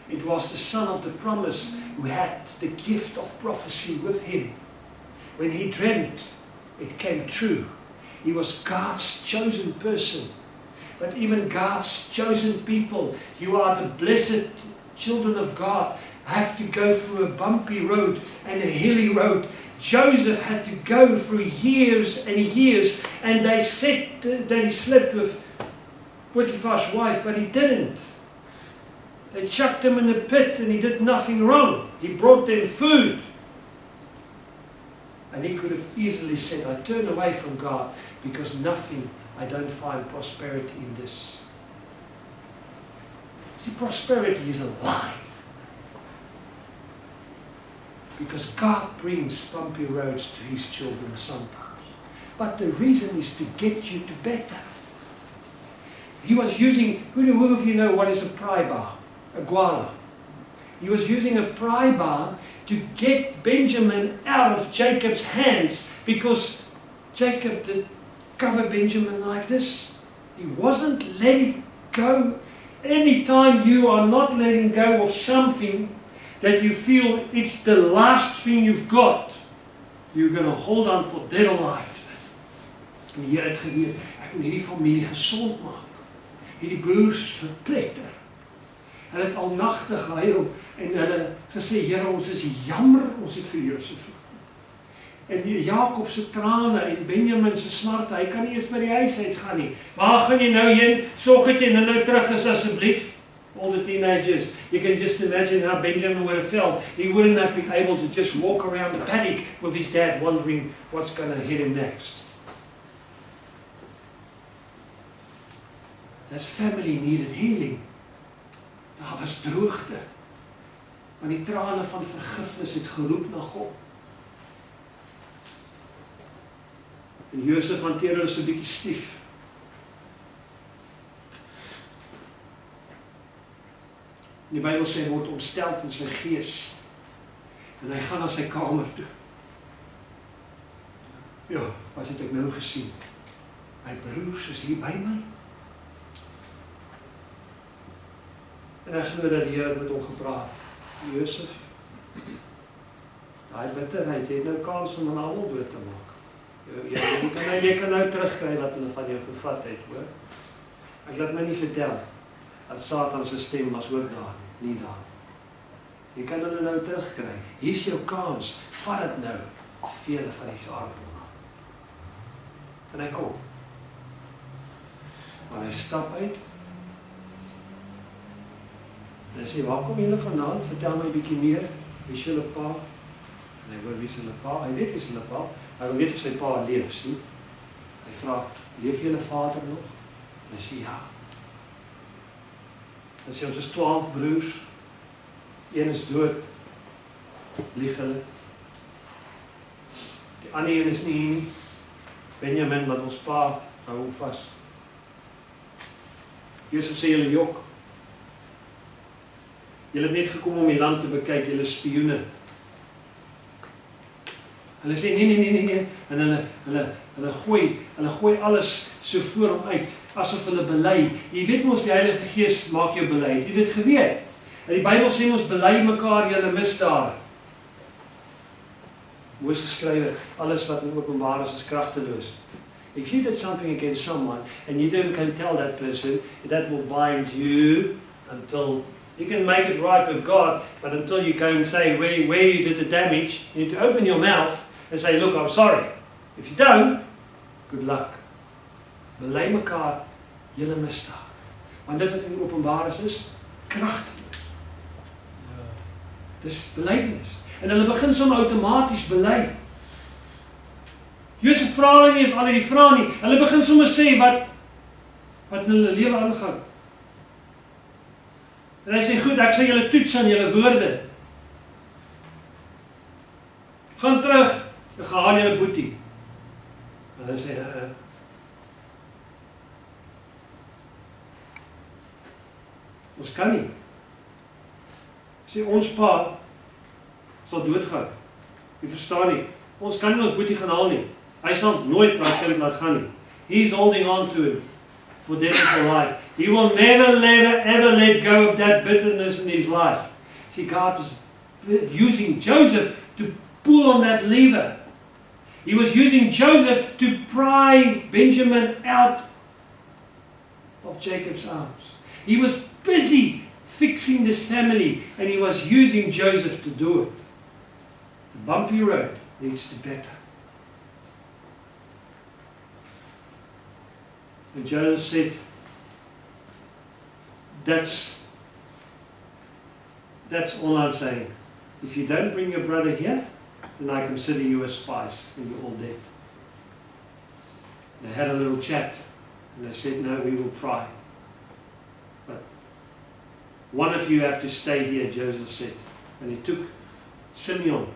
It was the son of the promise who had the gift of prophecy with him. When he dreamt, it came true. He was God's chosen person. But even God's chosen people, you are the blessed children of God, have to go through a bumpy road and a hilly road. Joseph had to go through years and years, and they said that he slept with Potiphar's wife, but he didn't. They chucked him in the pit and he did nothing wrong. He brought them food. And he could have easily said, I turn away from God because I don't find prosperity in this. See, prosperity is a lie. Because God brings bumpy roads to His children sometimes. But the reason is to get you to better. He was using, who of you know what is a pry bar? A guala. He was using a pry bar to get Benjamin out of Jacob's hands, because Jacob did cover Benjamin like this. He wasn't letting go. Anytime you are not letting go of something that you feel it's the last thing you've got, you're going to hold on for dear life. En die Here het geweet, ek moet hierdie familie gesond maak. Hierdie broers is verpletter. Hulle het al nagte gehuil en hulle gesê, Here, ons is jammer, ons het vir Josef. En die Jakob se trane en Benjamin se smarte, hy kan nie eens by die huis uitgaan nie. Waar gaan jy nou heen? Sorg dat jy nou terug is asseblief. All the teenagers, you can just imagine how Benjamin would have felt. He wouldn't have been able to just walk around the paddock with his dad wondering what's going to hit him next. That family needed healing. Daar was droogte. Want die trane van vergifnis het geroep na God. En Josef hanteer hulle so 'n bietjie stief. Die Bybel sê hy word ontsteld in sy gees. En hy gaan na sy kamer toe. Ja, wat het ek nou gesien? My broers is hier by my. En ek glo dat die Here met hom gepraat. Josef, daai bitterheid het nou kans om hulle almal dood te maak. Jy kan nou terugkry wat hulle van jou gevat het, hoor. Ek laat my nie vertel dat Satan se stem was ook daar, nie daar. Jy kan hulle nou terugkry. Hier's jou kans, vat dit nou. Vele van die arme. En hy kom. Maar hy stap uit. En hy sê, waar kom julle vandaan? Vertel my 'n bietjie meer. Wie is julle pa? En hy hoor wie is hulle pa? Hy weet wie is hulle pa. Hy wil weet of sy pa leef, sien. Hy vra, leef julle vader nog? En hy sê, ja. Dan sê ons is 12 broers. Een is dood. Lieg hulle. Die ander een is nie hier nie. Benjamin, wat ons pa, hou hom vas. Josef sê, julle jok. Julle het net gekom om die land te bekyk, julle spioene. Hulle sê, nee. En hulle gooi alles so voor hom uit, asof hulle bely. Jy weet mos, die Heilige Gees maak jou bely. Het jy dit geweet? En die Bybel sê ons bely mekaar julle misdade. Moses skryf, alles wat in Openbaring is kragteloos. If you did something against someone, and you can tell that person, that will bind you until, you can make it right with God, but until you go and say where you did the damage, you need to open your mouth and say, look, I'm sorry. If you don't, good luck. Bely mekaar julle misdaad. Want dit wat in Openbaring is kragteloos. Dis belydenis. En hulle begin sommer outomaties bely. Josef vra hulle nie, is al die vrae nie. Hulle begin sommer sê wat in hulle lewe aangaan. En hy sê, goed, ek sal julle toets aan julle woorde. Gaan terug, en gaan haal julle boetie. En hy sê, ons kan nie. Sê, ons pa sal doodgaan. Jy verstaan nie. Ons kan nie ons boetie gaan haal nie. Hy sal nooit praktiek laat gaan nie. He's holding on to it for death and for life. He will never ever let go of that bitterness in his life. See, God was using Joseph to pull on that lever. He was using Joseph to pry Benjamin out of Jacob's arms. He was busy fixing this family, and he was using Joseph to do it. The bumpy road leads to better. And Joseph said, that's all I'm saying. If you don't bring your brother here, then I consider you as spies, and you're all dead. They had a little chat, and they said, no, we will try. But one of you have to stay here, Joseph said. And he took Simeon,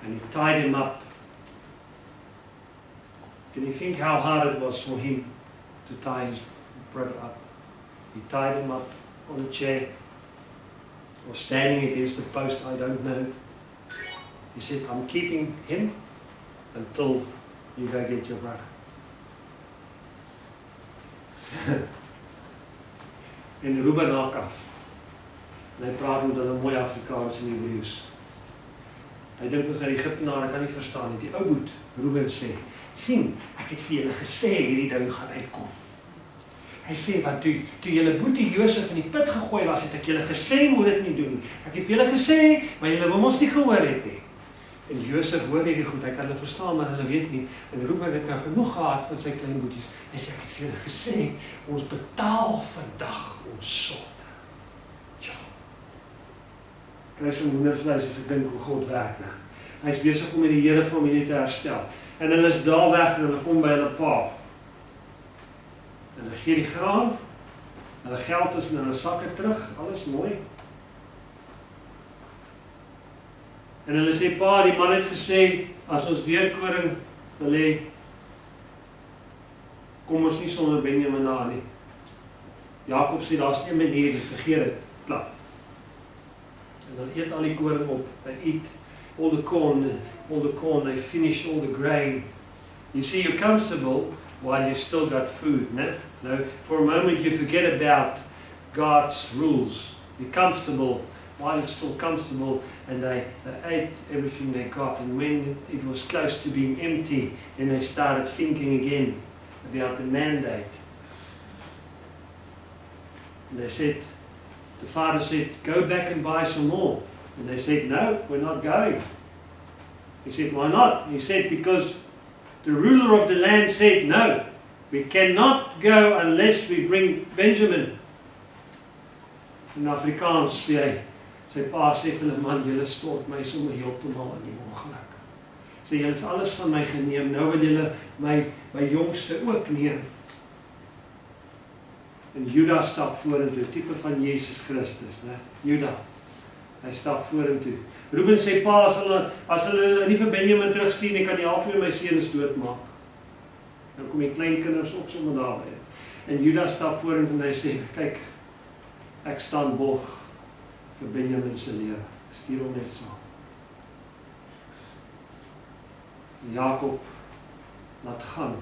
and he tied him up. Can you think how hard it was for him to tie his brother up? He tied him up on a chair, or standing against a post, I don't know. He said, I'm keeping him until you go get your brother. En Reuben haak af. En hy praat met hulle mooi Afrikaans en Hebreëus. Hy dink ons dat die Egiptenare kan nie verstaan nie. Die ou boet, Reuben sê, sien, ek het vir julle gesê hierdie ding gaan uitkom. Hy sê, want toe julle boetie Josef in die put gegooi was, het ek julle gesê, moet dit nie doen nie. Ek het vir julle gesê, maar julle wil ons nie gehoor het nie. En Josef hoor hierdie goed, hy kan hulle verstaan, maar hulle weet nie. En Reuben het nou genoeg gehad van sy klein boeties. Hy sê, ek het vir julle gesê, ons betaal vandag ons sonde. Ja. Kry sy moedervleis as ek dink hoe God werk nou. Hy is besig om met die hele familie te herstel. En hulle is daar weg en hulle kom by hulle pa. En hulle gee die graan, hulle geld is in hulle sakke terug, alles mooi. En hulle sê, pa, die man het gesê, as ons weer koring wil hê, kom ons nie sonder Benjamin na nie. Jakob sê, daar is een manier, die vergeet het, klaar. En dan eet al die koring op, they eat all the corn, they finish all the grain. You see, you're comfortable while you've still got food, no? No, for a moment you forget about God's rules. You're comfortable while it's still comfortable, and they ate everything they got, and when it was close to being empty, then they started thinking again about the mandate. And they said, the father said, go back and buy some more. And they said, no, we're not going. He said, why not? He said, because the ruler of the land said, no, we cannot go unless we bring Benjamin. In Afrikaans sê hy, sy pa sê vir hulle, man, julle stort my sommer heeltemal in die ongeluk. Sê, julle het alles van my geneem, nou wil julle my jongste ook neem. En Juda stap vorentoe, tipe van Jesus Christus, né? Juda. Hy stap vorentoe. Reuben sê pa, as hulle nie vir Benjamin terugstuur nie, kan die al twee my seuns doodmaak. Dan kom die klein kinders ook sommer daarby. En Juda stap vorentoe en hy sê, kyk, ek staan borg vir Benjamin se lewe. Stuur hom net saam. Jakob laat gaan.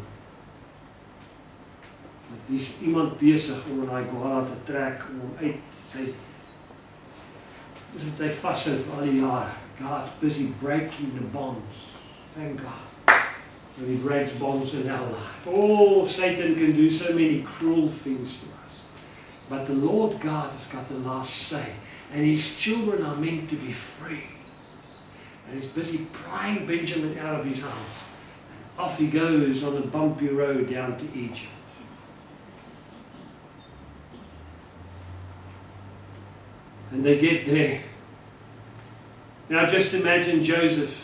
Want hier is iemand besig om in daai Goliat te trek, om hom uit sy hy vashou vir al die jare. God's busy breaking the bonds. Thank God. When he breaks bonds in our life. Oh, Satan can do so many cruel things to us. But the Lord God has got the last say. And his children are meant to be free. And he's busy prying Benjamin out of his house. And off he goes on a bumpy road down to Egypt. And they get there. Now just imagine Joseph.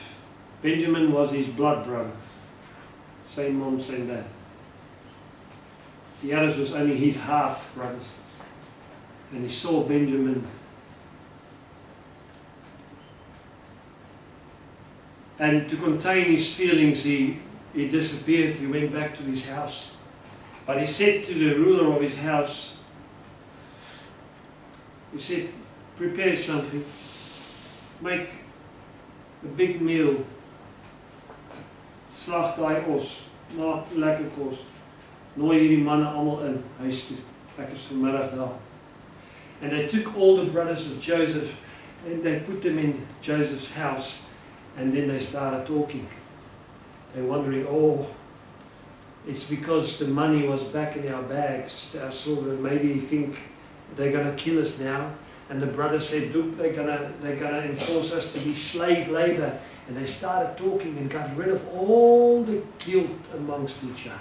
Benjamin was his blood brother. Same mom, same dad. The others was only his half brothers. And he saw Benjamin. And to contain his feelings, he disappeared. He went back to his house. But he said to the ruler of his house, he said, prepare something. Make a big meal. Slag daai os. Maak lekker kos. Nooi hierdie manne almal in huis toe. Ek is vanmiddag daar. And they took all the brothers of Joseph and they put them in Joseph's house. And then they started talking. They're wondering, oh, it's because the money was back in our bags. So maybe you think they're going to kill us now. And the brother said, look, they're gonna enforce us to be slave labor. And they started talking and got rid of all the guilt amongst each other.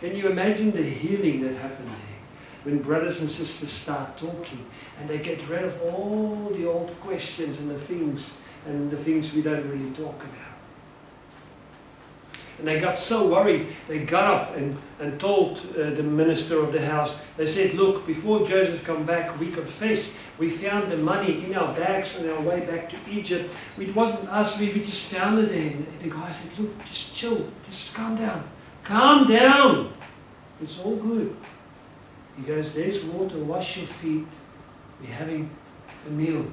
Can you imagine the healing that happened there? When brothers and sisters start talking and they get rid of all the old questions and the things we don't really talk about. And they got so worried, they got up and told the minister of the house, they said, look, before Joseph come back, we confess, we found the money in our bags on our way back to Egypt. It wasn't us, we just found it there. And the guy said, look, just chill, just calm down. Calm down! It's all good. He goes, there's water, wash your feet. We're having a meal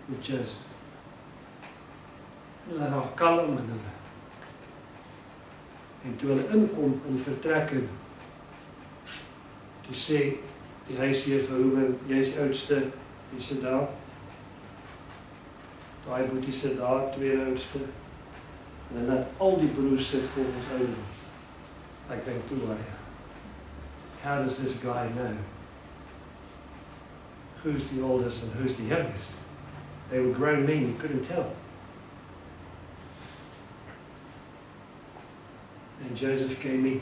with Joseph. Hulle raak kalm in hulle. En toe hulle inkom in die vertrek in, toe sê die huisheer vir Reuben, jy is die oudste, jy sit daar. Daai boetie sit daar, tweede oudste. En hulle laat al die broers sit volgens ouderdom. Ek dink toe waar, how does this guy know who's the oldest and who's the youngest? They were grown men, you couldn't tell. And Joseph came in.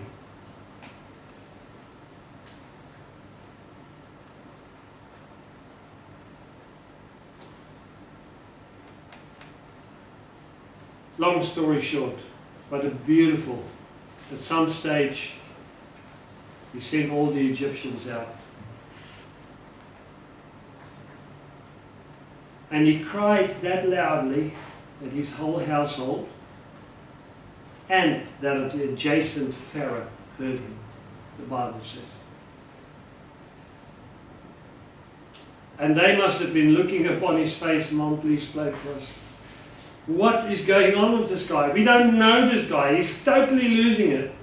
Long story short, but a beautiful. At some stage, he sent all the Egyptians out. And he cried that loudly that his whole household and that of the adjacent Pharaoh heard him, the Bible says. And they must have been looking upon his face. Mom, please play for us. What is going on with this guy? We don't know this guy. He's totally losing it.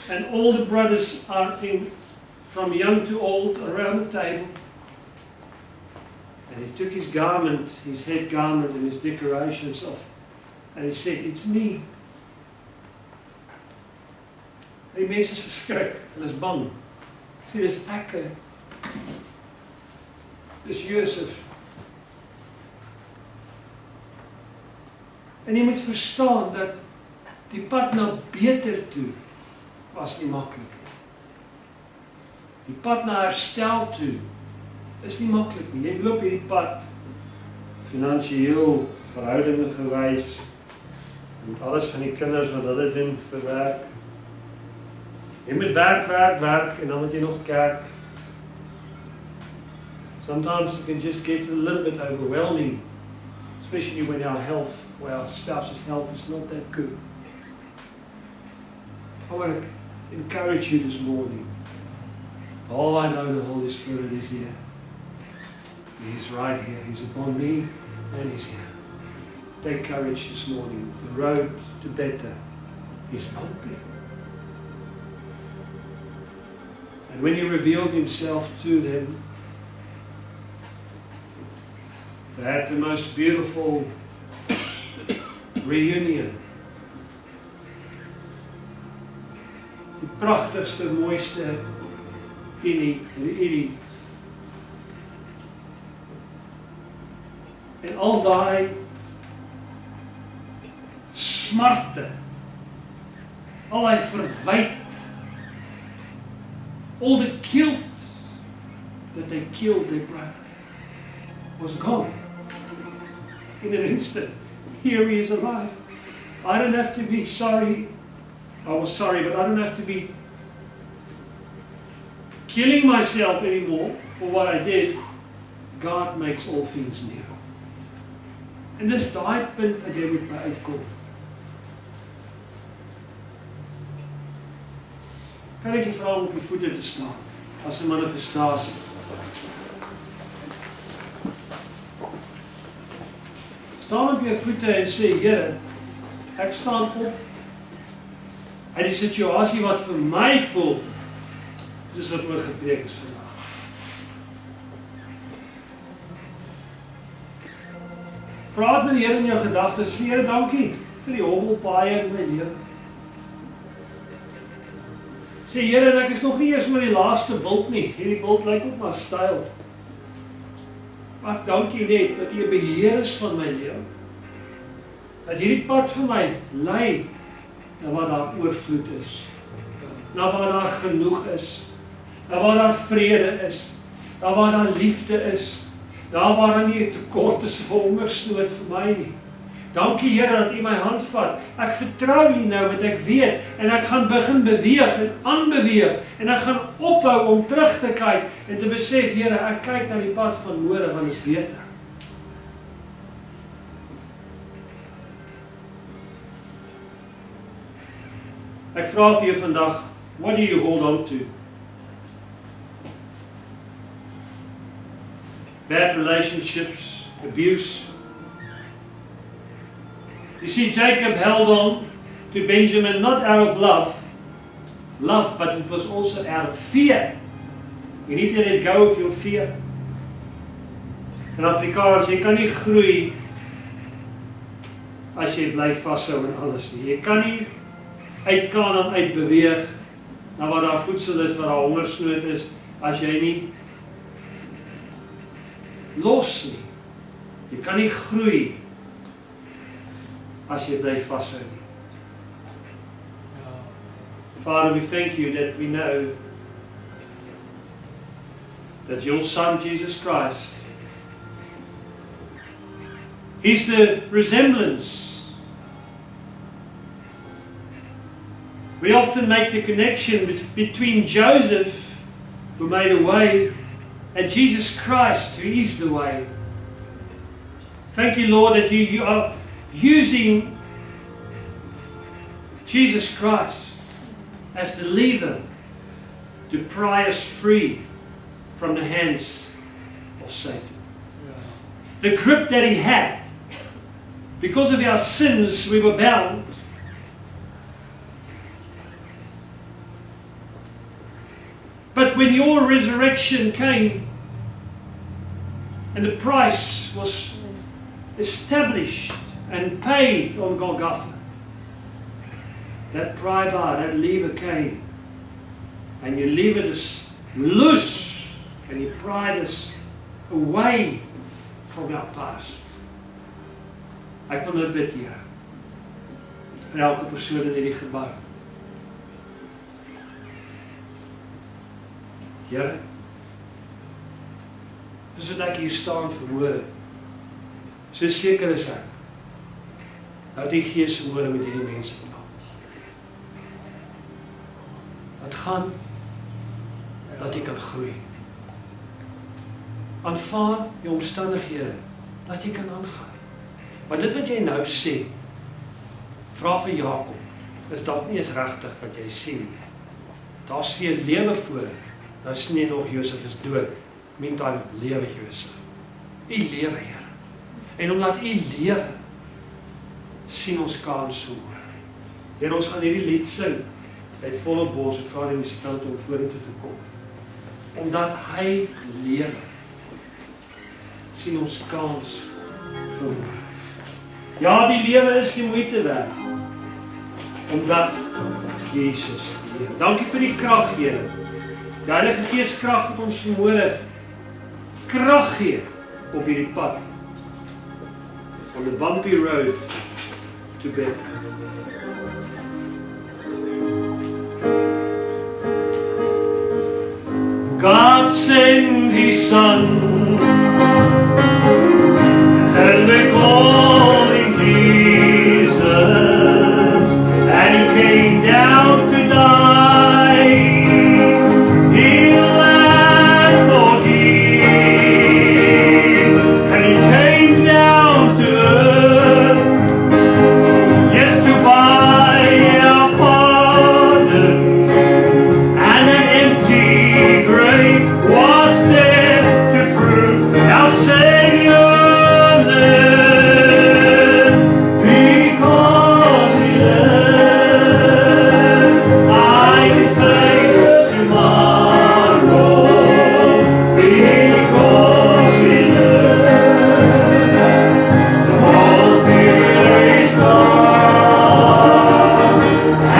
And all the brothers are in, from young to old, around the table. And he took his garment, his head garment and his decorations off. And he said, it's me. Die mense is verskrik, hulle is bang. Sê, dis ek. Dis Josef. En jy moet verstaan dat die pad na beter toe was nie maklik. Die pad na herstel toe is nie maklik nie. Jy loop hierdie pad finansiëel, verhoudinge gewys, en alles van die kinders wat hulle doen vir werk. Jy moet werk, en dan moet jy nog kerk, Sometimes it can just get a little bit overwhelming, especially when our health or our spouse's health is not that good. I want to encourage you this morning. Oh, I know the Holy Spirit is here. He's right here. He's upon me and He's here. Take courage this morning. The road to better is bumpy. And when He revealed Himself to them, they had the most beautiful reunion. Die pragtigste, mooiste unie. En al daai smarte, al die verwyt, all the guilt that they killed their brother was gone. In an instant, here he is alive. I don't have to be sorry. I was sorry, but I don't have to be killing myself anymore for what I did. God makes all things new. En dis daai punt wat jy moet by uitkom. Kan ek jy vra om op die voete te staan as 'n manifestasie? Staan op jou voete en sê, Here, ek staan op uit die situasie wat vir my voel, dis wat oor gepreek is vandag. Praat met die Here in jou gedagtes, sê Here, dankie vir die hobbelpaaie in my lewe. Sê Here, ek is nog nie eers met die laaste bult nie, hierdie bult lyk ook maar styl. Maar dankie net dat U beheer is van my lewe. Dat hierdie pad vir my lei na waar daar oorvloed is. Na waar daar genoeg is. Na waar daar vrede is. Na waar daar liefde is. Daar waar daar nie 'n tekort is vir hongersnood vir my nie. Dankie Here dat U my hand vat. Ek vertrou U nou wat ek weet en ek gaan begin beweeg en aanbeweeg en ek gaan ophou om terug te kyk en te besef, Here, ek kyk na die pad van môre want dit is beter. Ek vra vir jou vandag, what do you hold on to? Bad relationships, abuse. You see, Jacob held on to Benjamin not out of love, but it was also out of fear. You need to let go of your fear. In Afrikaans, jy kan nie groei as jy bly vashou in alles nie. Jy kan nie uit Kanaan uit beweeg na waar daar voedsel is, waar daar hongersnood is, as jy nie los nie. Jy kan nie groei as jy bly vashou nie. Father, we thank You that we know that Your Son, Jesus Christ, He's the resemblance. We often make the connection between Joseph, who made a way, and Jesus Christ, who is the way. Thank You, Lord, that you are using Jesus Christ as the lever to pry us free from the hands of Satan. The grip that he had, because of our sins we were bound. But when Your resurrection came and the price was established and paid on Golgotha, that pry bar, that lever came, and You levered us loose, and You pried us away from our past. Ek wil nou bid, Here, vir elke persoon in hierdie gebou. Here, soos wat ek hier staan vanmôre, so seker is ek, dat Die Gees vanmôre met hierdie mense praat. Dat gaan, dat jy kan groei. Aanvaar jou omstandighede, dat jy kan aangaan. Maar dit wat jy nou sê, vra vir Jakob, is dalk nie eens regtig wat jy sê nie. Daar's vir lewe voor, nou is nie nog Josef is dood. Meantime, lewe Josef. U lewe, Here. En omdat u lewe, sien ons kans so. Here, ons gaan hierdie lied sing, uit volle bors, ek vra die musikant om vorentoe te kom. Omdat hy lewe, sien ons kans voor. Ja, die lewe is die moeite werd, omdat Jesus lewe. Dankie vir die krag, Here. Die Heilige Gees krag wat ons vanmôre krag gee op hierdie pad. On the bumpy road to bed. God sent his Son, and they called him Jesus, and he came down to die, heal and forgive, and he came down to earth, yes, to buy our pardon, and an empty grave was there to prove our Savior lived, because he lived. I can face tomorrow, because he lived. All fear is gone,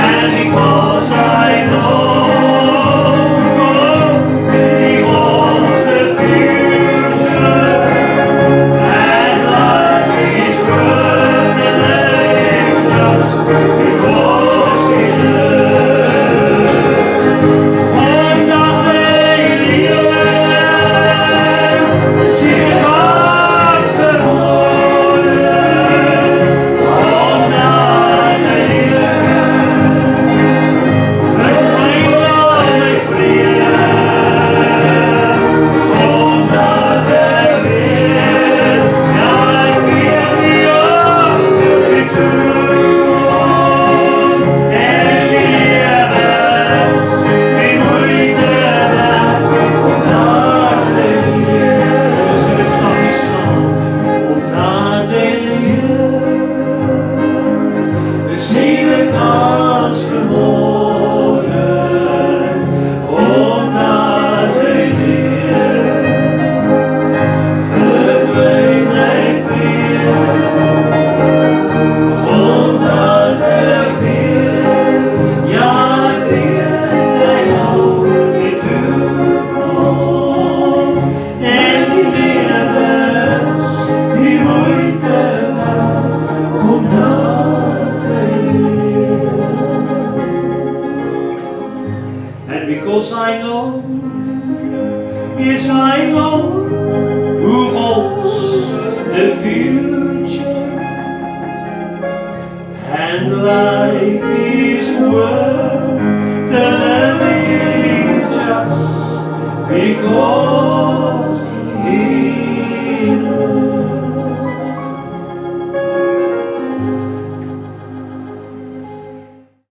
and because I know he owns the future, and life is worth the living just because he lived. On that daily land, see God's the morning. On that daily land, verklein alle vrede. On that daily land, jeg vil gjøre toekomst. En leves min uiterland. On that daily land, sing a song, on that daily land, see the gods from morgen. On that daily land, verdween my fear. On that daily land, jeg vet deg aldri toekom. En leves i mørkeland. On that daily land. And because I know, yes I know, who holds the future, and life is worth